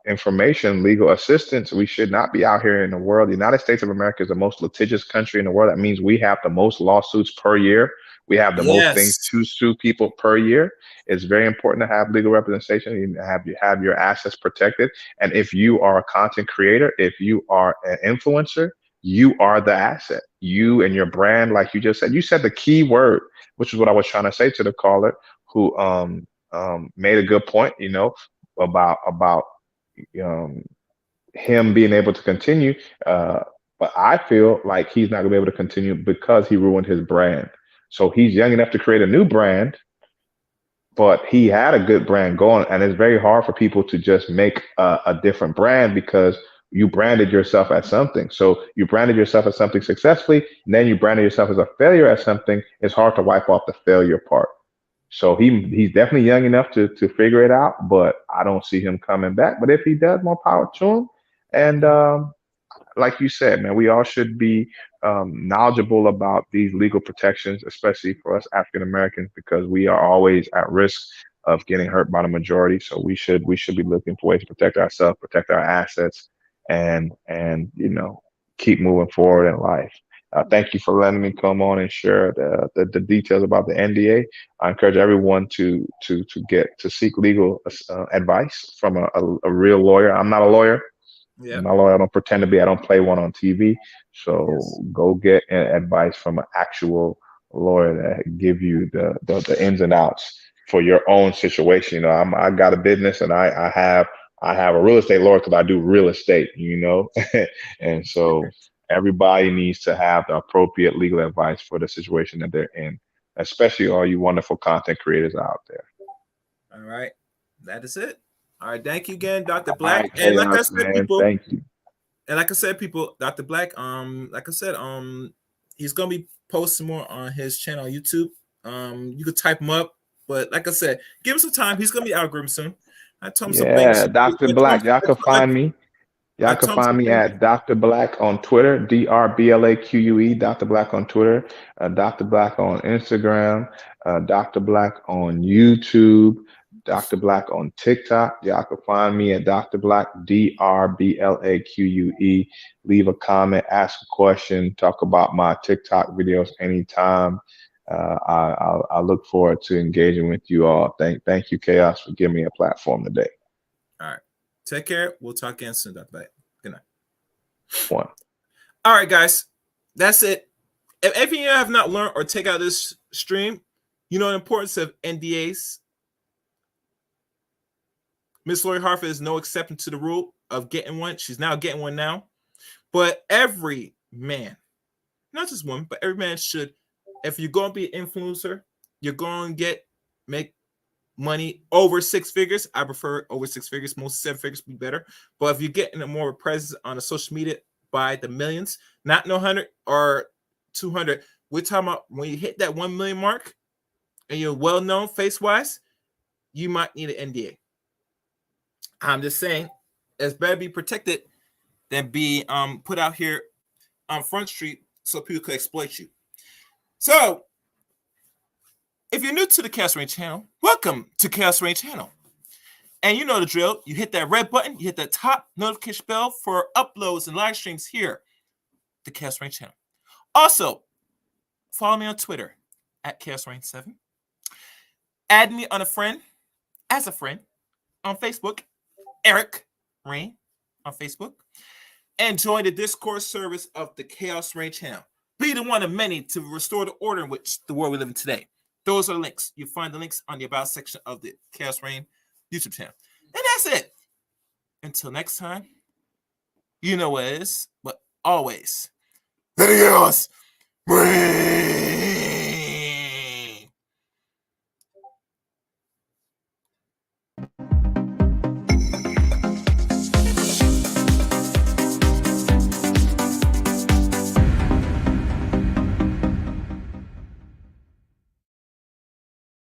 information, legal assistance. We should not be out here in the world. The United States of America is the most litigious country in the world. That means we have the most lawsuits per year. We have the most things Yes. to sue people per year. It's very important to have legal representation. You have your assets protected. And if you are a content creator, if you are an influencer, you are the asset. You and your brand, like you just said, you said the key word, which is what I was trying to say to the caller who made a good point, about um, him being able to continue. But I feel like he's not gonna be able to continue because he ruined his brand. So he's young enough to create a new brand, but he had a good brand going, and it's very hard for people to just make a different brand because you branded yourself as something. So you branded yourself as something successfully, and then you branded yourself as a failure at something. It's hard to wipe off the failure part. So he's definitely young enough to figure it out, but I don't see him coming back. But if he does, more power to him. And like you said, man, we all should be knowledgeable about these legal protections, especially for us African Americans, because we are always at risk of getting hurt by the majority. So we should be looking for ways to protect ourselves, protect our assets, and keep moving forward in life. Thank you for letting me come on and share the details about the NDA. I encourage everyone to seek legal advice from a real lawyer. I'm not a lawyer. Yep. I don't pretend to be. I don't play one on TV. Yes. So go get advice from an actual lawyer that give you the ins and outs for your own situation. I got a business and I have a real estate lawyer because I do real estate. And so everybody needs to have the appropriate legal advice for the situation that they're in, especially all you wonderful content creators out there. All right. That is it. All right. Thank you again, Dr. All Black. right, And like I chaos, said, man. people, Thank you. Dr. Black, like I said, he's gonna be posting more on his channel on YouTube. You could type him up, but like I said, give him some time. He's gonna be algorithm soon. I told him some things. Yeah, Dr. Black. Y'all can find me. Y'all I can told him some find me things. at Dr. Black on Twitter, DRBLAQUE, Dr. Black on Twitter, Dr. Black on Instagram, Dr. Black on YouTube, Dr. Black on TikTok. Y'all can find me at Dr. Black, DRBLAQUE. Leave a comment, ask a question, talk about my TikTok videos anytime. I look forward to engaging with you all. Thank you, Chaos, for giving me a platform today. All right. Take care. We'll talk again soon, Dr. Black. Good night. One. All right, guys. That's it. If anything you have not learned or take out of this stream, you know the importance of NDAs. Miss Lori Harvey is no exception to the rule of getting one. She's now getting one now. But every man, not just woman, but every man should, if you're going to be an influencer, you're going to make money over 6 figures. I prefer over 6 figures. Most 7 figures would be better. But if you're getting a more presence on the social media by the millions, not no 100 or 200, we're talking about when you hit that 1 million mark and you're well known face wise, you might need an NDA. I'm just saying, it's better be protected than be put out here on Front Street so people could exploit you. So, if you're new to the Chaos Rain channel, welcome to Chaos Rain channel. And you know the drill. You hit that red button, you hit that top notification bell for uploads and live streams here, the Chaos Rain channel. Also, follow me on Twitter at Chaos Rain 7. Add me on as a friend on Facebook, Eric Rain on Facebook. And join the Discord service of the Chaos Rain channel. Be the one of many to restore the order in which the world we live in today. Those are the links. You find the links on the About section of the Chaos Rain YouTube channel. And that's it. Until next time, you know what it is, but always, let it Chaos Rain.